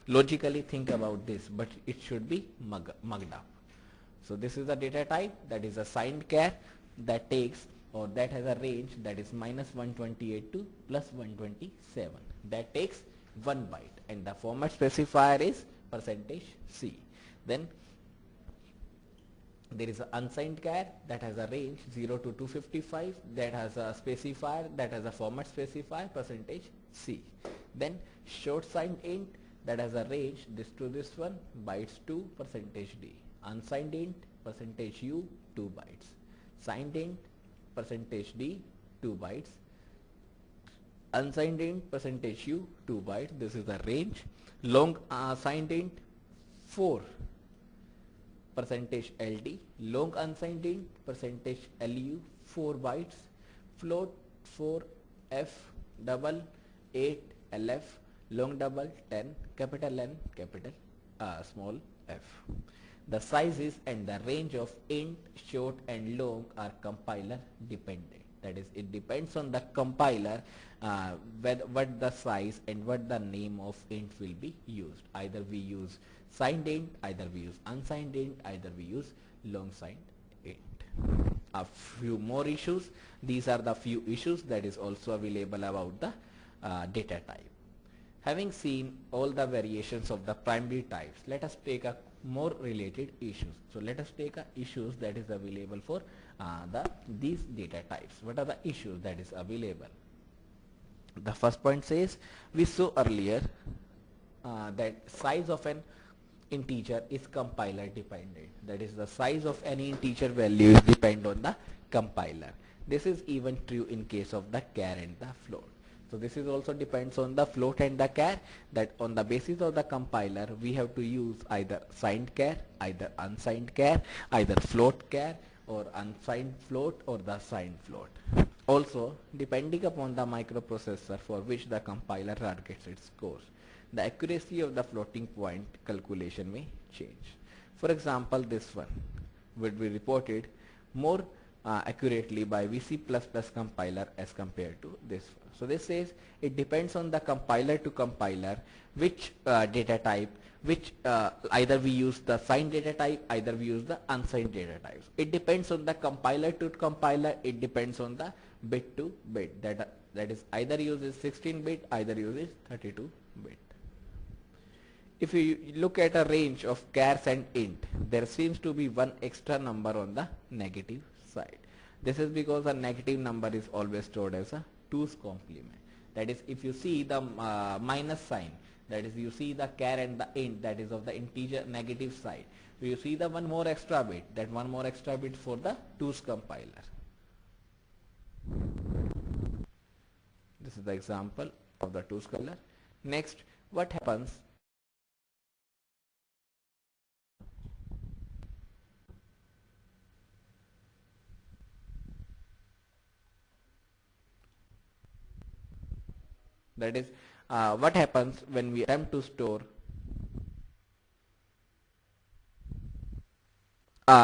logically think about this, but it should be mugged up. So this is the data type, that is a signed char that takes, or that has a range that is -128 to +127, that takes 1 byte, and the format specifier is %c. Then there is an unsigned char that has a range 0 to 255, that has a specifier, that has a format specifier %c. Then short signed int that has a range this to this one, bytes to %d. Unsigned int %u 2 bytes. Signed int %d 2 bytes. Unsigned int %u 2 bytes. This is the range. Long signed int 4 %ld. Long unsigned int %lu 4 bytes. Float 4 f double 8 lf. Long double 10 capital N capital small f. The sizes and the range of int, short and long are compiler dependent. That is, it depends on the compiler what the size and what the name of int will be used. Either we use signed int, either we use unsigned int, either we use long signed int. A few more issues. These are the few issues that is also available about the data type. Having seen all the variations of the primary types, let us take a more related issues. So let us take a issues that is available for these data types. What are the issues that is available? The first point says, we saw earlier that size of an integer is compiler dependent. That is, the size of any integer value is depend on the compiler. This is even true in case of the char and the float. So this is also depends on the float and the char, that on the basis of the compiler we have to use either signed char, either unsigned char, either float char or unsigned float or the signed float. Also, depending upon the microprocessor for which the compiler targets its scores, the accuracy of the floating point calculation may change. For example, this one would be reported more accurately by VC++ compiler as compared to this one. So this says it depends on the compiler to compiler which data type, which either we use the signed data type, either we use the unsigned data types. It depends on the compiler to compiler, it depends on the bit to bit. That is, either uses 16-bit, either uses 32-bit. If you look at a range of chars and int, there seems to be one extra number on the negative side. This is because a negative number is always stored as a 2's complement. That is, if you see the minus sign, that is, you see the char and the int, that is of the integer negative side. So you see the one more extra bit, that one more extra bit for the 2's compiler. This is the example of the 2's compiler. Next, what happens that is what happens when we attempt to store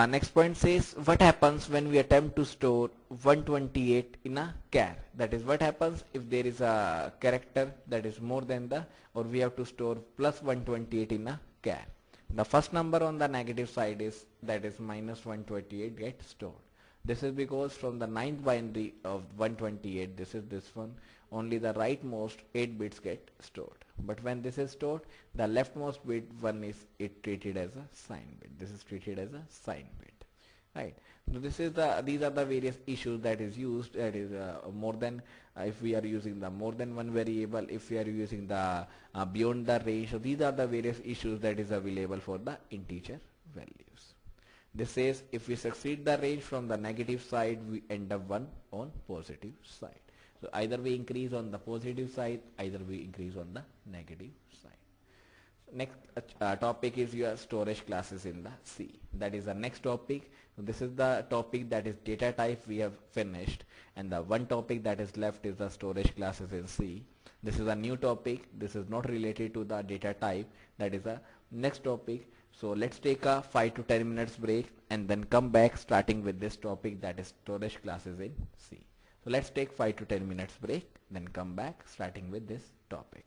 next point says what happens when we attempt to store 128 in a char. That is, what happens if there is a character that is more than the, or we have to store plus 128 in a char. The first number on the negative side is, that is, minus 128 gets stored. This is because from the ninth binary of 128, this is this one, only the rightmost 8 bits get stored. But when this is stored, the leftmost bit one is treated as a signed bit. This is treated as a signed bit, right? So this is these are the various issues that is used. That is more than if we are using the more than one variable, if we are using the beyond the range. So these are the various issues that is available for the integer values. This says if we succeed the range from the negative side, we end up one on positive side. So either we increase on the positive side, either we increase on the negative side. So next topic is your storage classes in the C. That is the next topic. So this is the topic that is data type we have finished, and the one topic that is left is the storage classes in C. This is a new topic. This is not related to the data type. That is the next topic. So let's take a 5 to 10 minutes break and then come back starting with this topic, that is storage classes in C. So let's take 5 to 10 minutes break, then come back starting with this topic.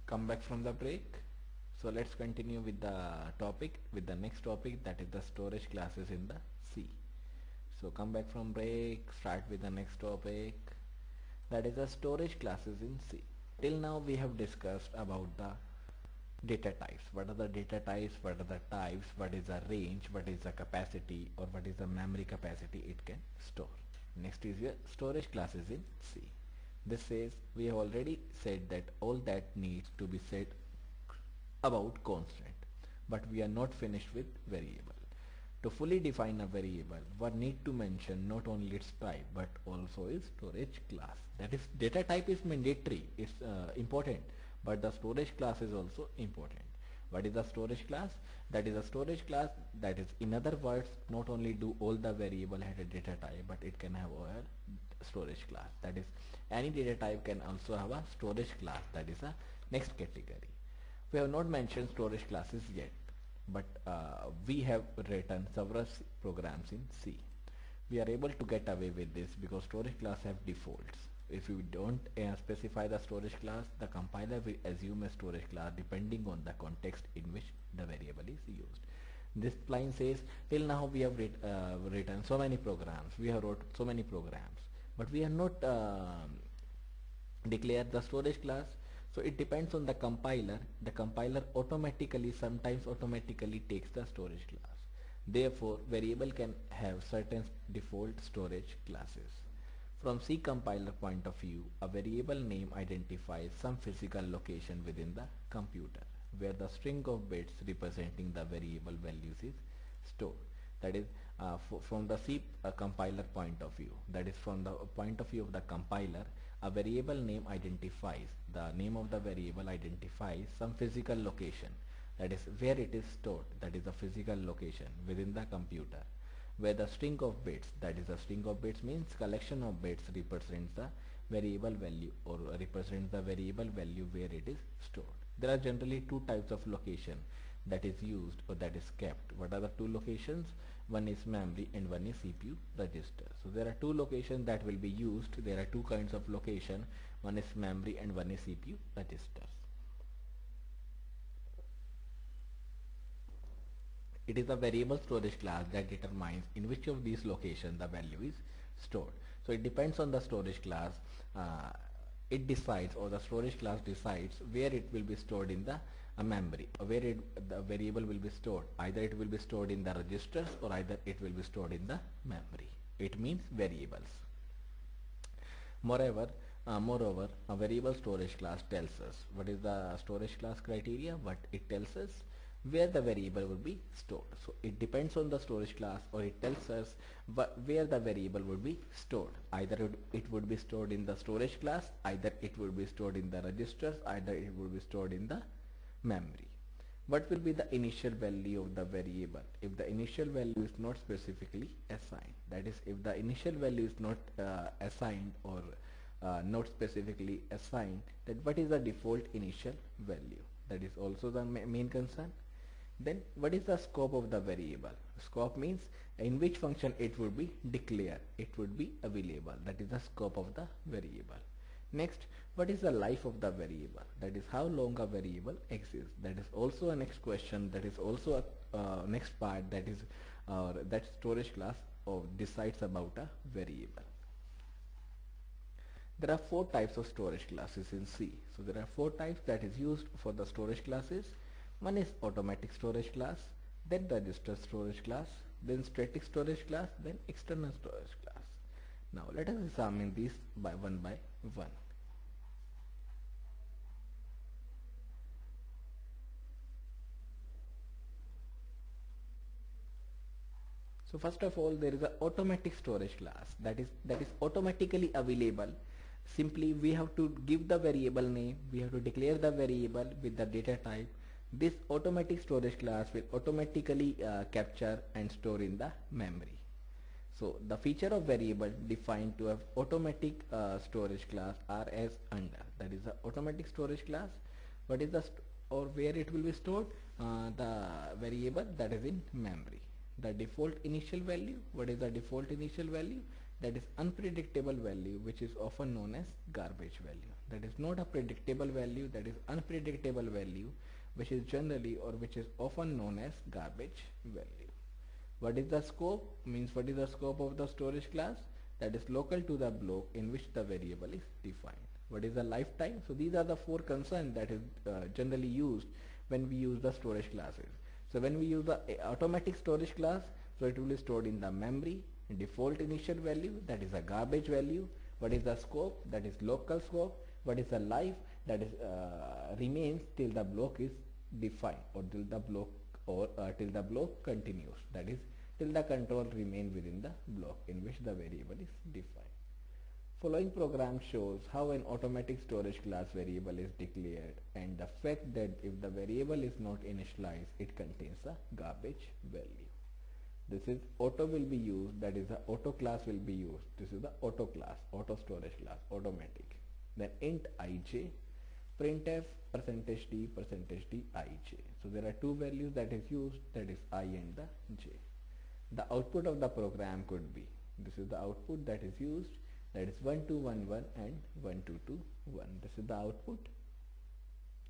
Come back from the break. So let's continue with the topic, with the next topic, that is the storage classes in the C. So come back from break, start with the next topic, that is the storage classes in C. Till now we have discussed about the data types. What are the data types, what are the types, what is the range, what is the capacity, or what is the memory capacity it can store. Next is your storage classes in C. This says, we have already said that all that needs to be said about constant, but we are not finished with variable. To fully define a variable, one need to mention not only its type but also its storage class. That is, data type is mandatory, it's important, but the storage class is also important. What is the storage class? That is a storage class that is, in other words, not only do all the variable have a data type, but it can have a storage class. That is, any data type can also have a storage class. That is a next category. We have not mentioned storage classes yet, but we have written several programs in C. We are able to get away with this because storage class have defaults. If you don't specify the storage class, the compiler will assume a storage class depending on the context in which the variable is used. This line says, till now we have written so many programs, we have wrote so many programs, but we have not declared the storage class. So it depends on the compiler. The compiler sometimes automatically takes the storage class. Therefore, variable can have certain default storage classes. From C compiler point of view, a variable name identifies some physical location within the computer where the string of bits representing the variable values is stored. That is from the C compiler point of view. That is from the point of view of the compiler, a variable name identifies, the name of the variable identifies some physical location, that is where it is stored, that is a physical location within the computer, where the string of bits, that is a string of bits means collection of bits, represents the variable value or represents the variable value where it is stored. There are generally two types of location that is used or that is kept. What are the two locations? One is memory and one is CPU register. So there are two locations that will be used. There are two kinds of location. One is memory and one is CPU registers. It is a variable storage class that determines in which of these locations the value is stored. So it depends on the storage class. It decides, or the storage class decides, where it will be stored in the memory, or where the variable will be stored. Either it will be stored in the registers or either it will be stored in the memory. It means variables. Moreover, a variable storage class tells us what is the storage class criteria. What it tells us, where the variable will be stored. So it depends on the storage class, or it tells us where the variable will be stored. Either it would be stored in the storage class, either it would be stored in the registers, either it would be stored in the memory. What will be the initial value of the variable if the initial value is not specifically assigned? That is, if the initial value is not assigned or not specifically assigned, then what is the default initial value? That is also the main concern. Then what is the scope of the variable? Scope means in which function it would be declared, it would be available. That is the scope of the variable. Next, what is the life of the variable? That is how long a variable exists. That is also a next question. That is also a next part, that is that storage class decides about a variable. There are four types of storage classes in C. So there are four types that is used for the storage classes. One is automatic storage class, then register storage class, then static storage class, then external storage class. Now let us examine these by one. So first of all, there is an automatic storage class that is automatically available. Simply we have to give the variable name, we have to declare the variable with the data type. This automatic storage class will automatically capture and store in the memory. So the feature of variable defined to have automatic storage class are as under. That is the automatic storage class. What is the or where it will be stored? The variable that is in memory. The default initial value. What is the default initial value? That is unpredictable value, which is often known as garbage value. That is not a predictable value, that is unpredictable value, which is generally or which is often known as garbage value. What is the scope? Means what is the scope of the storage class? That is local to the block in which the variable is defined. What is the lifetime? So these are the four concerns that is generally used when we use the storage classes. So when we use the automatic storage class, so it will be stored in the memory. Default initial value, that is a garbage value. What is the scope? That is local scope. What is the life? That is remains till the block is defined, or till the block continues. That is till the control remain within the block in which the variable is defined. Following program shows how an automatic storage class variable is declared and the fact that if the variable is not initialized, it contains a garbage value. This is auto will be used, that is the auto class will be used. This is the auto class, auto storage class, automatic. Then int ij, printf %d ij. So there are two values that is used, that is I and the j. The output of the program could be, this is the output that is used, that is 1211 and 1221. This is the output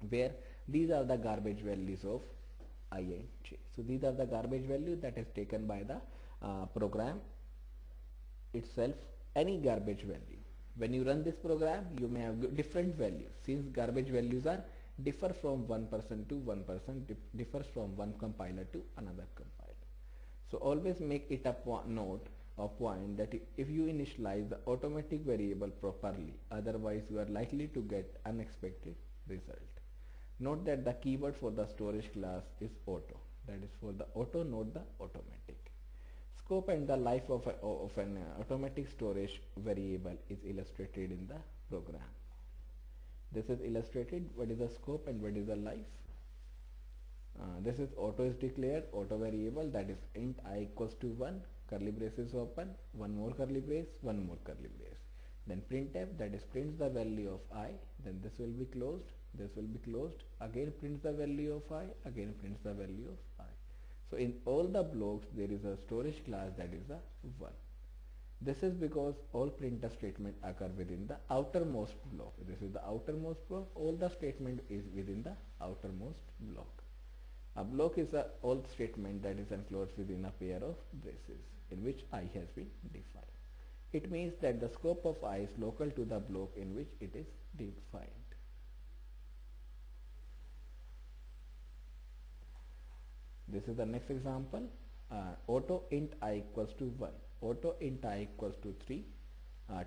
where these are the garbage values of I and j. So these are the garbage values that is taken by the program itself, any garbage value. When you run this program, you may have different values, since garbage values are differ from one person to one person, differs from one compiler to another compiler. So always make it a note or point that if you initialize the automatic variable properly, otherwise you are likely to get unexpected result. Note that the keyword for the storage class is auto, that is for the auto, not the automatic. Scope and the life of an automatic storage variable is illustrated in the program. This is illustrated what is the scope and what is the life. This is auto is declared, auto variable, that is int I equals to 1, curly braces open, one more curly brace, one more curly brace. Then printf, that is prints the value of I, then this will be closed, this will be closed, again prints the value of I, again prints the value of I. So in all the blocks there is a storage class that is a 1. This is because all printf statement occur within the outermost block. This is the outermost block, all the statement is within the outermost block. A block is a all statement that is enclosed within a pair of braces in which I has been defined. It means that the scope of I is local to the block in which it is defined. This is the next example. Auto int I equals to 1, auto int I equals to 3,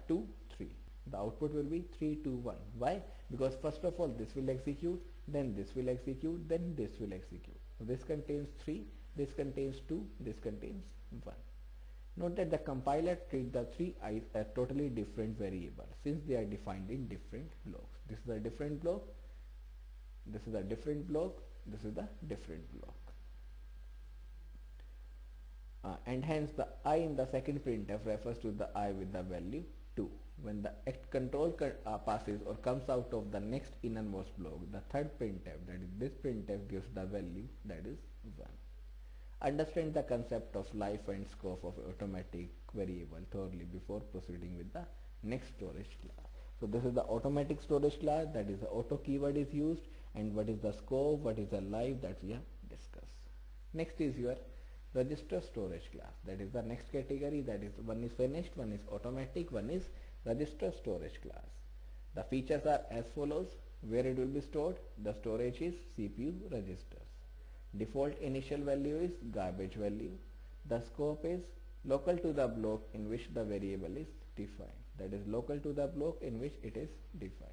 2, 3. The output will be 3, 2, 1. Why? Because first of all this will execute, then this will execute, then this will execute. This contains 3, this contains 2, this contains 1. Note that the compiler treats the 3 i's as totally different variables since they are defined in different blocks. This is a different block, this is a different block, this is the different block. And hence the I in the second printf refers to the I with the value 2. When the control passes or comes out of the next innermost block, the third printf, that is this printf, gives the value that is 1. Understand the concept of life and scope of automatic variable thoroughly before proceeding with the next storage class. So this is the automatic storage class, that is the auto keyword is used, and what is the scope, what is the life, that we have discussed. Next is your register storage class, that is the next category, that is one is finished, one is automatic, one is register storage class. The features are as follows. Where it will be stored, the storage is CPU registers. Default initial value is garbage value. The scope is local to the block in which the variable is defined, that is local to the block in which it is defined.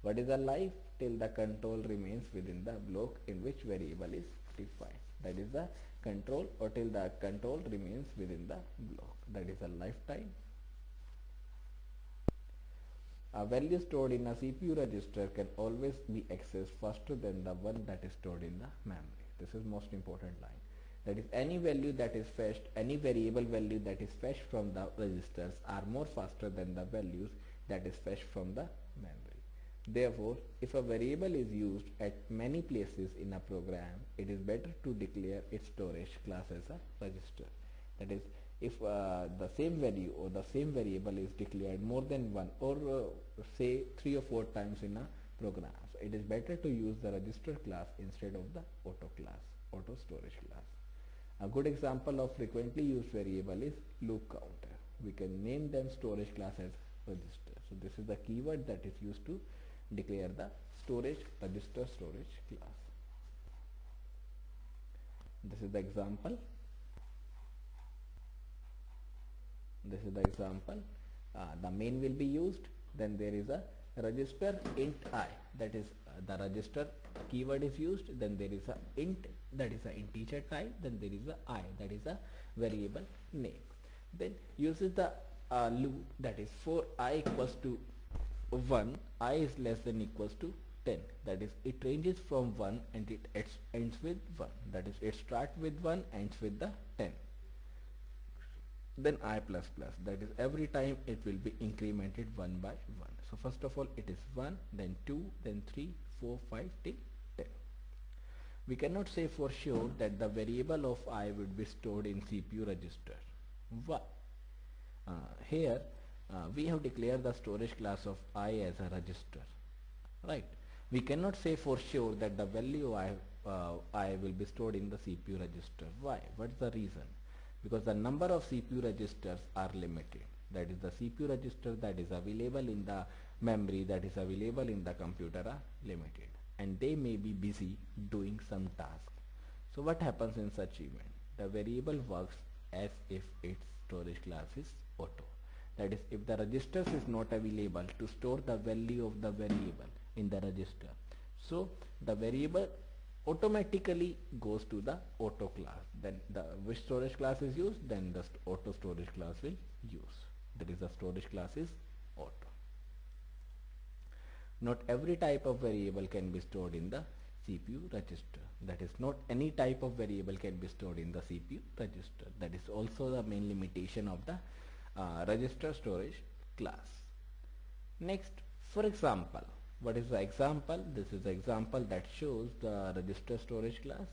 What is the life? Till the control remains within the block in which variable is defined, that is the control, or till the control remains within the block, that is a lifetime. A value stored in a CPU register can always be accessed faster than the one that is stored in the memory. This is most important line. That is, any value that is fetched, any variable value that is fetched from the registers are more faster than the values that is fetched from the memory. Therefore, if a variable is used at many places in a program, it is better to declare its storage class as a register. That is, if the same value or the same variable is declared more than one, or say 3 or 4 times in a program, so it is better to use the register class instead of the auto class, auto storage class. A good example of frequently used variable is loop counter. We can name them storage class as register. So this is the keyword that is used to declare the storage register storage class. This is the example. This is the example. The main will be used, then there is a register int I, that is the register keyword is used, then there is a int, that is an integer type, then there is a I, that is a variable name. Then uses the loop, that is for I equals to 1, I is less than equals to 10, that is it ranges from 1 and it ends with 1, that is it starts with 1, ends with the 10. Then I++, that is every time it will be incremented 1 by 1. So first of all it is 1, then 2, then 3, 4, 5 till 10. We cannot say for sure that the variable of I would be stored in CPU register. Why? Here we have declared the storage class of I as a register, right? We cannot say for sure that the value I will be stored in the CPU register. Why? What's the reason? Because the number of CPU registers are limited. That is, the CPU register that is available in the memory, that is available in the computer, are limited, and they may be busy doing some task. So what happens in such event? The variable works as if its storage class is auto. That is, if the registers is not available to store the value of the variable in the register, so the variable automatically goes to the auto class. Then the which storage class is used, then the auto storage class will use. That is, the storage class is auto. Not every type of variable can be stored in the CPU register. That is, not any type of variable can be stored in the CPU register. That is also the main limitation of the register storage class. Next, for example, what is the example? This is the example that shows the register storage class.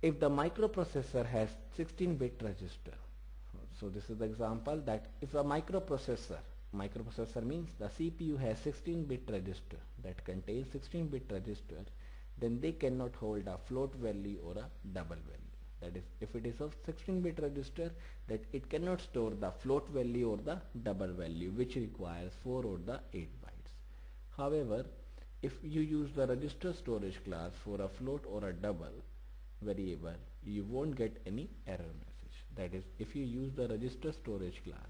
If the microprocessor has 16-bit register, so this is the example that if a microprocessor means the CPU has 16-bit register that contains 16-bit register, then they cannot hold a float value or a double value. That is, if it is of 16-bit register, that it cannot store the float value or the double value, which requires 4 or the 8 bytes. However, if you use the register storage class for a float or a double variable, you won't get any error message. That is, if you use the register storage class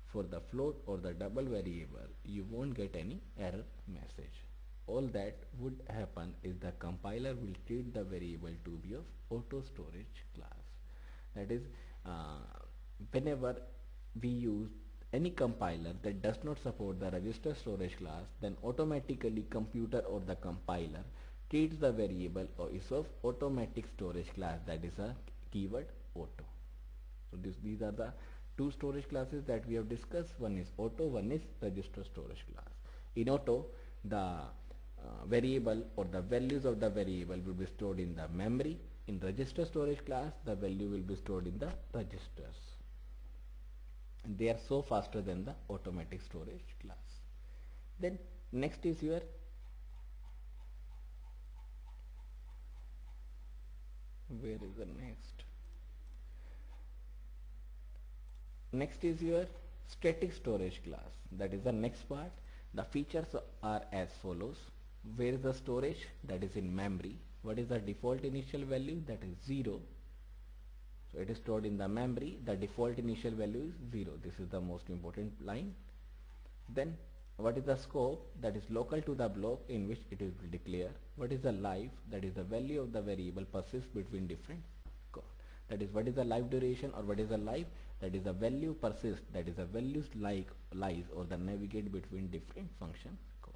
for the float or the double variable, you won't get any error message. All that would happen is the compiler will treat the variable to be of auto storage class. That is, whenever we use any compiler that does not support the register storage class, then automatically computer or the compiler treats the variable or is of automatic storage class, that is a keyword auto. So these are the two storage classes that we have discussed. One is auto, one is register storage class. In auto, the variable or the values of the variable will be stored in the memory. In register storage class, the value will be stored in the registers. And they are so faster than the automatic storage class. Then next is your where is the next is your static storage class. That is the next part. The features are as follows. Where is the storage? That is in memory. What is the default initial value? That is 0. So it is stored in the memory. The default initial value is 0. This is the most important line. Then what is the scope? That is local to the block in which it is declared. What is the life? That is the value of the variable persists between different calls. That is, what is the life duration or what is the life? That is the value persists. That is the values lies or the navigate between different function calls.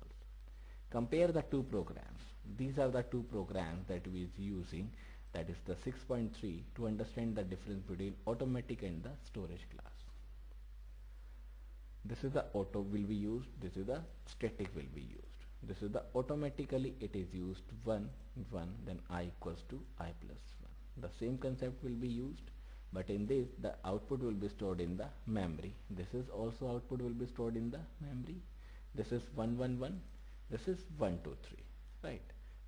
Compare the two programs. These are the two programs that we is using, that is the 6.3, to understand the difference between automatic and the storage class. This is the auto will be used, this is the static will be used. This is the automatically it is used 1, 1, then I equals to I plus 1. The same concept will be used, but in this the output will be stored in the memory. This is also output will be stored in the memory. This is 1, 1, 1. This is 1, 2, 3. Right.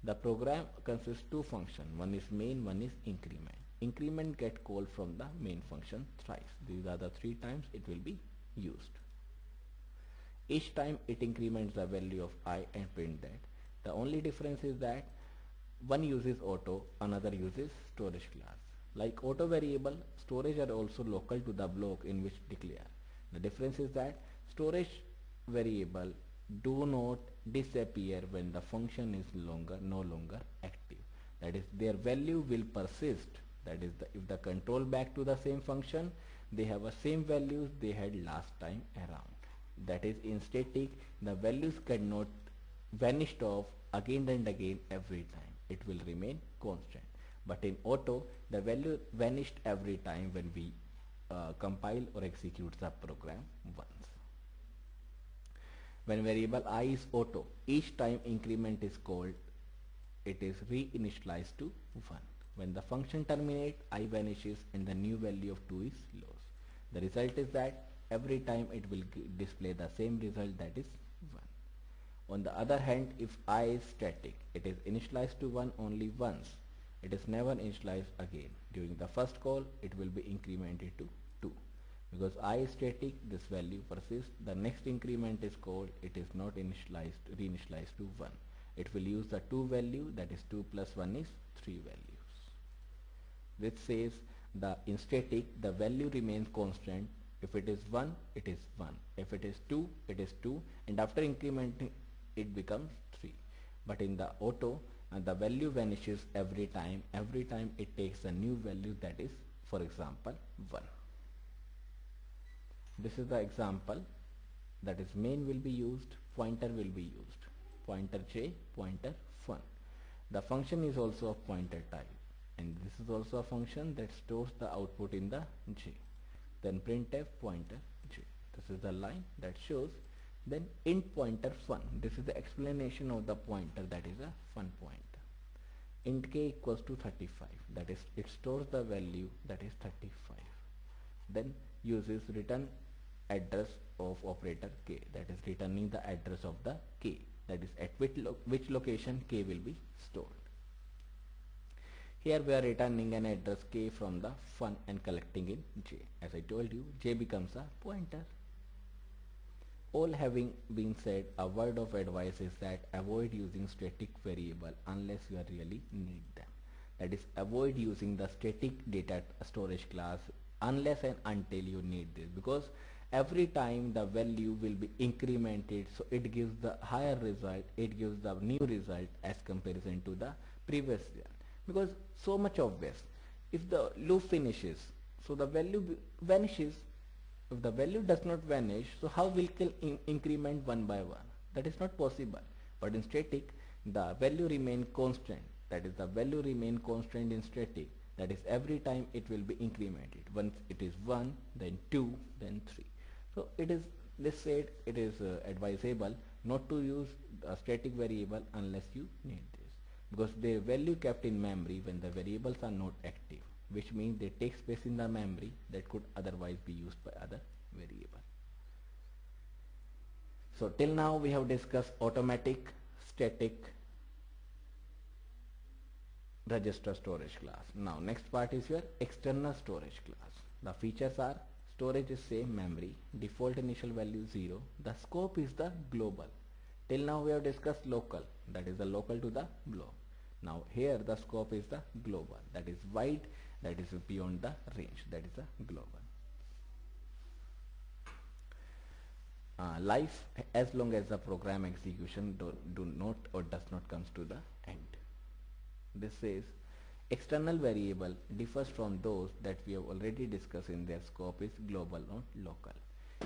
The program consists two functions. One is main, one is increment. Increment get called from the main function thrice. These are the 3 times it will be used. Each time it increments the value of I and print that. The only difference is that one uses auto, another uses storage class. Like auto variable, storage are also local to the block in which declare. The difference is that storage variable do not disappear when the function is no longer active. That is, their value will persist. That is, if the control back to the same function, they have the same values they had last time around. That is, in static, the values cannot vanish off again and again every time. It will remain constant. But in auto, the value vanished every time when we compile or execute the program once. When variable I is auto, each time increment is called, it is reinitialized to 1. When the function terminates, I vanishes and the new value of 2 is lost. The result is that every time it will display the same result, that is 1. On the other hand, if I is static, it is initialized to 1 only once. It is never initialized again. During the first call, it will be incremented to 2. Because I is static, this value persists. The next increment is called, it is not reinitialized to 1. It will use the 2 value, that is 2 plus 1 is 3 values. This says in static, the value remains constant. If it is 1, it is 1. If it is 2, it is 2. And after incrementing, it becomes 3. But in the auto, the value vanishes every time. Every time it takes a new value, that is, for example, 1. This is the example, that is main will be used, pointer will be used. Pointer j, pointer fun. The function is also of pointer type, and this is also a function that stores the output in the j. Then printf pointer j. This is the line that shows. Then int pointer fun. This is the explanation of the pointer, that is a fun pointer. Int k equals to 35, that is it stores the value, that is 35. Then uses return address of operator k, that is returning the address of the k, that is at which location k will be stored. Here we are returning an address k from the fun and collecting in j. As I told you, j becomes a pointer. All having been said, a word of advice is that avoid using static variable unless you really need them. That is, avoid using the static data storage class unless and until you need this, because every time the value will be incremented, so it gives the higher result, it gives the new result as comparison to the previous one. Because so much obvious, if the loop finishes, so the value vanishes. If the value does not vanish, so how will increment one by one? That is not possible. But in static, the value remain constant. That is, the value remain constant in static. That is, every time it will be incremented. Once it is 1, then 2, then 3. So it is, this said, it is advisable not to use a static variable unless you need this, because their value kept in memory when the variables are not active, which means they take space in the memory that could otherwise be used by other variable. So till now we have discussed automatic, static, register storage class. Now next part is your external storage class. The features are: storage is same memory, default initial value 0, the scope is the global. Till now we have discussed local, that is the local to the block. Now here the scope is the global, that is wide, that is beyond the range, that is the global. Life as long as the program execution do not or does not comes to the end. This says external variable differs from those that we have already discussed in their scope is global, not local.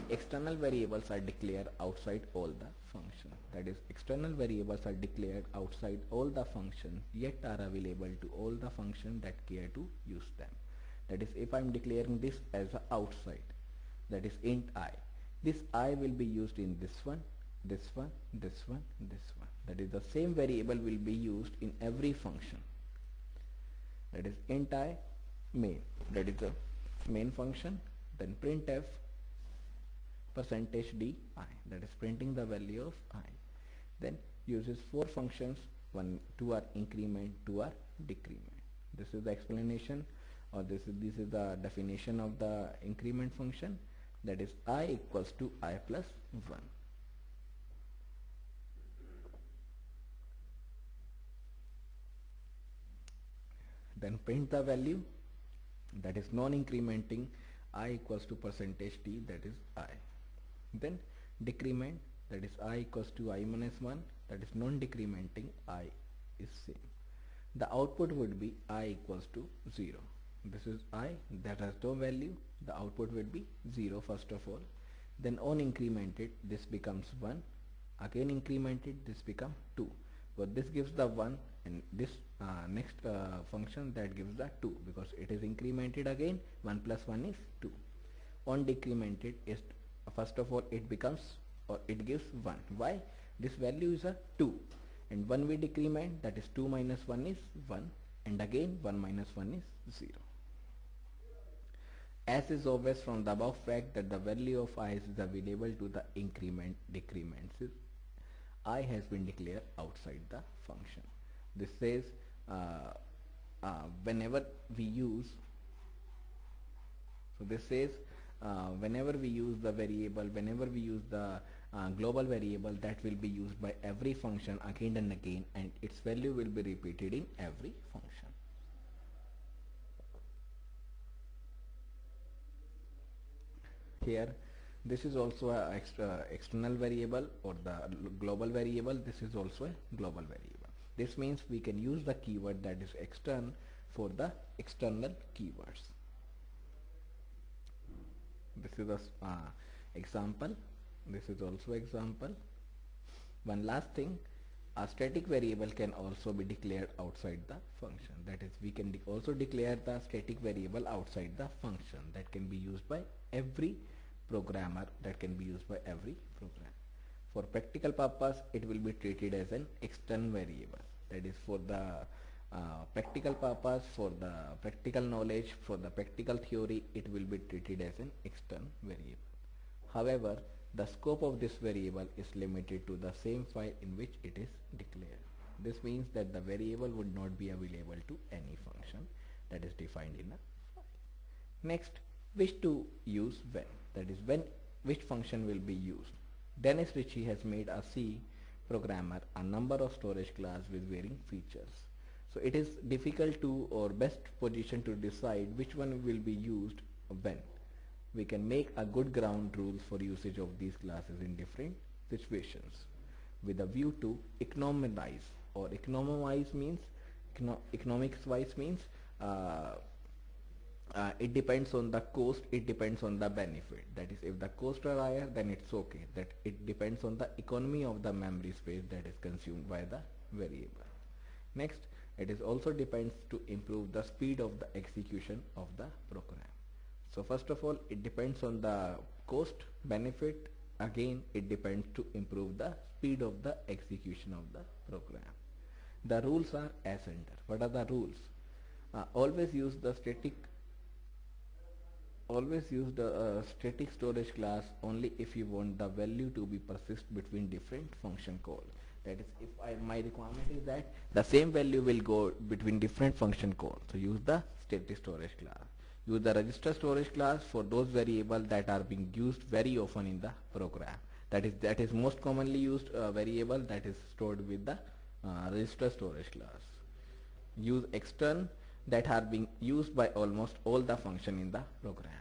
External variables are declared outside all the functions. That is, external variables are declared outside all the functions yet are available to all the functions that care to use them. That is, if I am declaring this as a outside, that is int I, this I will be used in this one, this one, this one, this one. That is, the same variable will be used in every function. That is int I main, that is the main function. Then printf %d I, that is printing the value of I. Then uses 4 functions, 2 are increment, 2 are decrement. This is the explanation, or this is the definition of the increment function, that is I equals to I plus 1. Then print the value, that is non-incrementing I equals to %d, that is I. Then decrement, that is I equals to I minus 1, that is non-decrementing I is same. The output would be I equals to 0. This is I that has no value, the output would be 0 first of all. Then on incremented, this becomes 1, again incremented, this becomes 2. But this gives the 1, and this next function that gives the 2, because it is incremented again, 1 plus 1 is 2. On decremented is, first of all it becomes or it gives 1. Why? This value is a 2, and 1 we decrement, that is 2 minus 1 is 1, and again 1 minus 1 is 0. As is obvious from the above fact that the value of I is available to the increment decrements, I has been declared outside the function. This says whenever we use, so this says whenever we use the variable, whenever we use the global variable, that will be used by every function again and again, and its value will be repeated in every function. Here this is also a external variable, or the global variable. This is also a global variable. This means we can use the keyword that is extern for the external keywords. This is a example. This is also example. One last thing, a static variable can also be declared outside the function. That is, we can also declare the static variable outside the function. That can be used by every programmer, that can be used by every program. For practical purpose, it will be treated as an external variable. That is, for the practical purpose, for the practical knowledge, for the practical theory, it will be treated as an external variable. However, the scope of this variable is limited to the same file in which it is declared. This means that the variable would not be available to any function that is defined in a file. Next, which to use when. That is, when which function will be used. Dennis Ritchie has made a C programmer a number of storage class with varying features. So it is difficult to, or best position to decide which one will be used when. We can make a good ground rules for usage of these classes in different situations with a view to economize, or economize means economics wise means it depends on the cost, it depends on the benefit. That is, if the costs are higher, then it's okay. That it depends on the economy of the memory space that is consumed by the variable. Next, it is also depends to improve the speed of the execution of the program. So first of all, it depends on the cost, benefit. Again, it depends to improve the speed of the execution of the program. The rules are as under. What are the rules? Always use the static storage class only if you want the value to be persist between different function calls. That is, if my requirement is that the same value will go between different function calls, so use the static storage class. Use the register storage class for those variables that are being used very often in the program. That is most commonly used variable that is stored with the register storage class. Use extern that are being used by almost all the function in the program.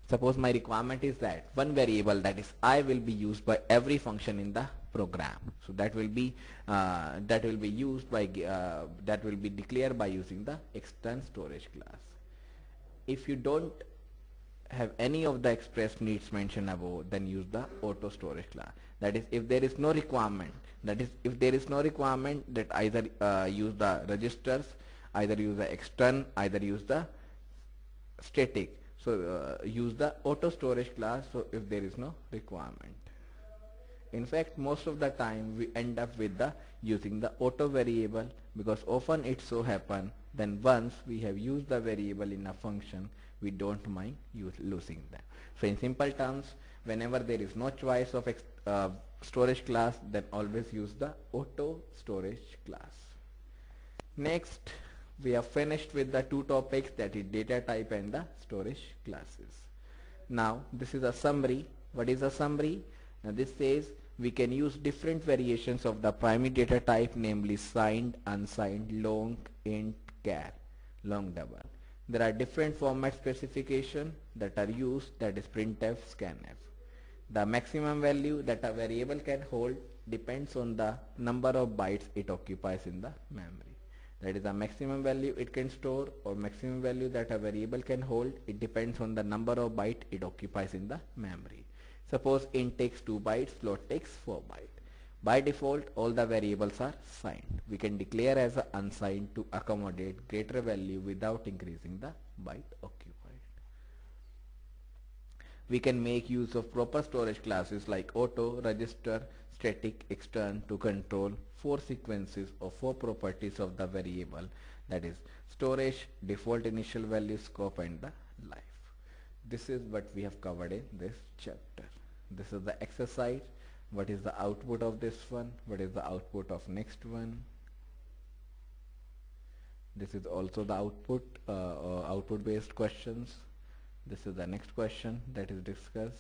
Suppose my requirement is that one variable, that is I, will be used by every function in the program. So that will be used by that will be declared by using the extern storage class. If you don't have any of the express needs mentioned above, then use the auto storage class. That is, if there is no requirement, that either use the registers, either use the extern, either use the static. So use the auto storage class, so if there is no requirement. In fact, most of the time we end up with the using the auto variable, because often it so happen then once we have used the variable in a function, we don't mind losing them. So in simple terms, whenever there is no choice of storage class, then always use the auto storage class. Next, we have finished with the two topics, that is data type and the storage classes. Now this is a summary. What is a summary? Now this says we can use different variations of the primary data type, namely signed, unsigned, long, int, char, long double. There are different format specifications that are used, that is printf, scanf. The maximum value that a variable can hold depends on the number of bytes it occupies in the memory. That is, the maximum value it can store, or maximum value that a variable can hold, it depends on the number of bytes it occupies in the memory. Suppose int takes 2 bytes, float takes 4 bytes. By default, all the variables are signed. We can declare as a unsigned to accommodate greater value without increasing the byte occupied. we can make use of proper storage classes like auto, register, static, extern to control 4 sequences or 4 properties of the variable, that is storage, default initial value, scope and the life. This is what we have covered in this chapter. This is the exercise. What is the output of this one? What is the output of next one? This is also the output based questions. This is the next question that is discussed.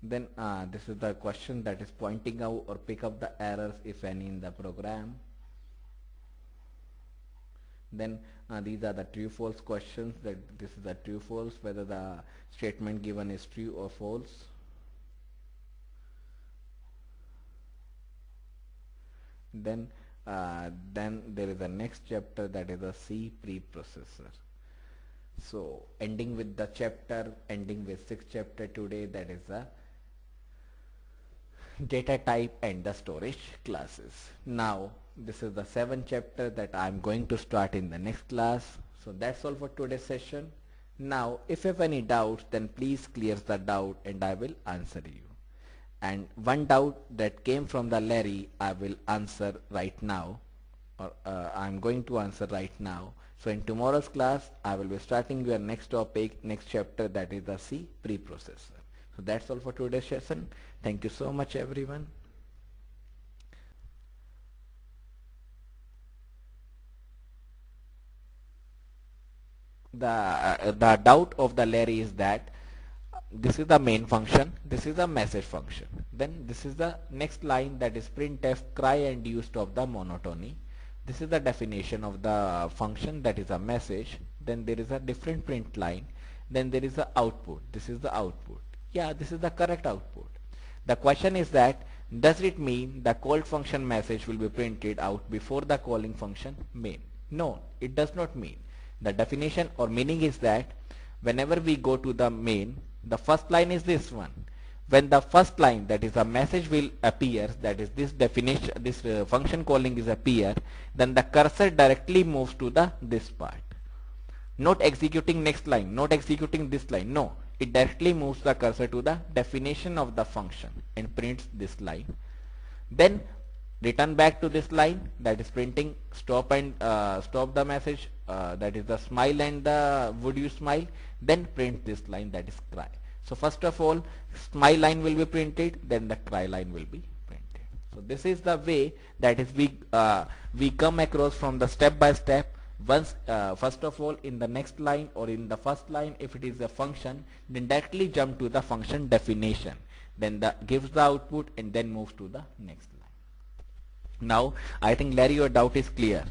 Then this is the question that is pointing out or pick up the errors if any in the program. Then these are the true false questions, that this is the true false, whether the statement given is true or false. Then there is a next chapter, that is a C preprocessor. So ending with the chapter, ending with 6th chapter today, that is the data type and the storage classes. Now this is the 7th chapter that I am going to start in the next class. So that's all for today's session. Now if you have any doubts, then please clear the doubt and I will answer you. And one doubt that came from the Larry, I will answer right now, or I'm going to answer right now. So in tomorrow's class, I will be starting your next topic, next chapter, that is the C preprocessor. So that's all for today's session. Thank you so much, everyone. The doubt of the Larry is that this is the main function, this is the message function, then this is the next line, that is printf cry and you stop the monotony. This is the definition of the function, that is a message. Then there is a different print line, then there is the output. This is the output. Yeah, this is the correct output. The question is that, does it mean the called function message will be printed out before the calling function main? No, it does not mean. The definition or meaning is that whenever we go to the main, the first line is this one. When the first line, that is a message, will appear, that is this definition, this function calling is appear, then the cursor directly moves to the this part. Not executing next line, not executing this line. No, it directly moves the cursor to the definition of the function and prints this line. Then return back to this line, that is printing stop and stop the message, that is the smile and the would you smile. Then print this line, that is cry. So first of all, smile line will be printed, then the cry line will be printed. So this is the way that is we come across from the step by step. Once first of all, in the next line or in the first line, if it is a function, then directly jump to the function definition, then gives the output and then moves to the next line. Now I think, Larry, your doubt is clear.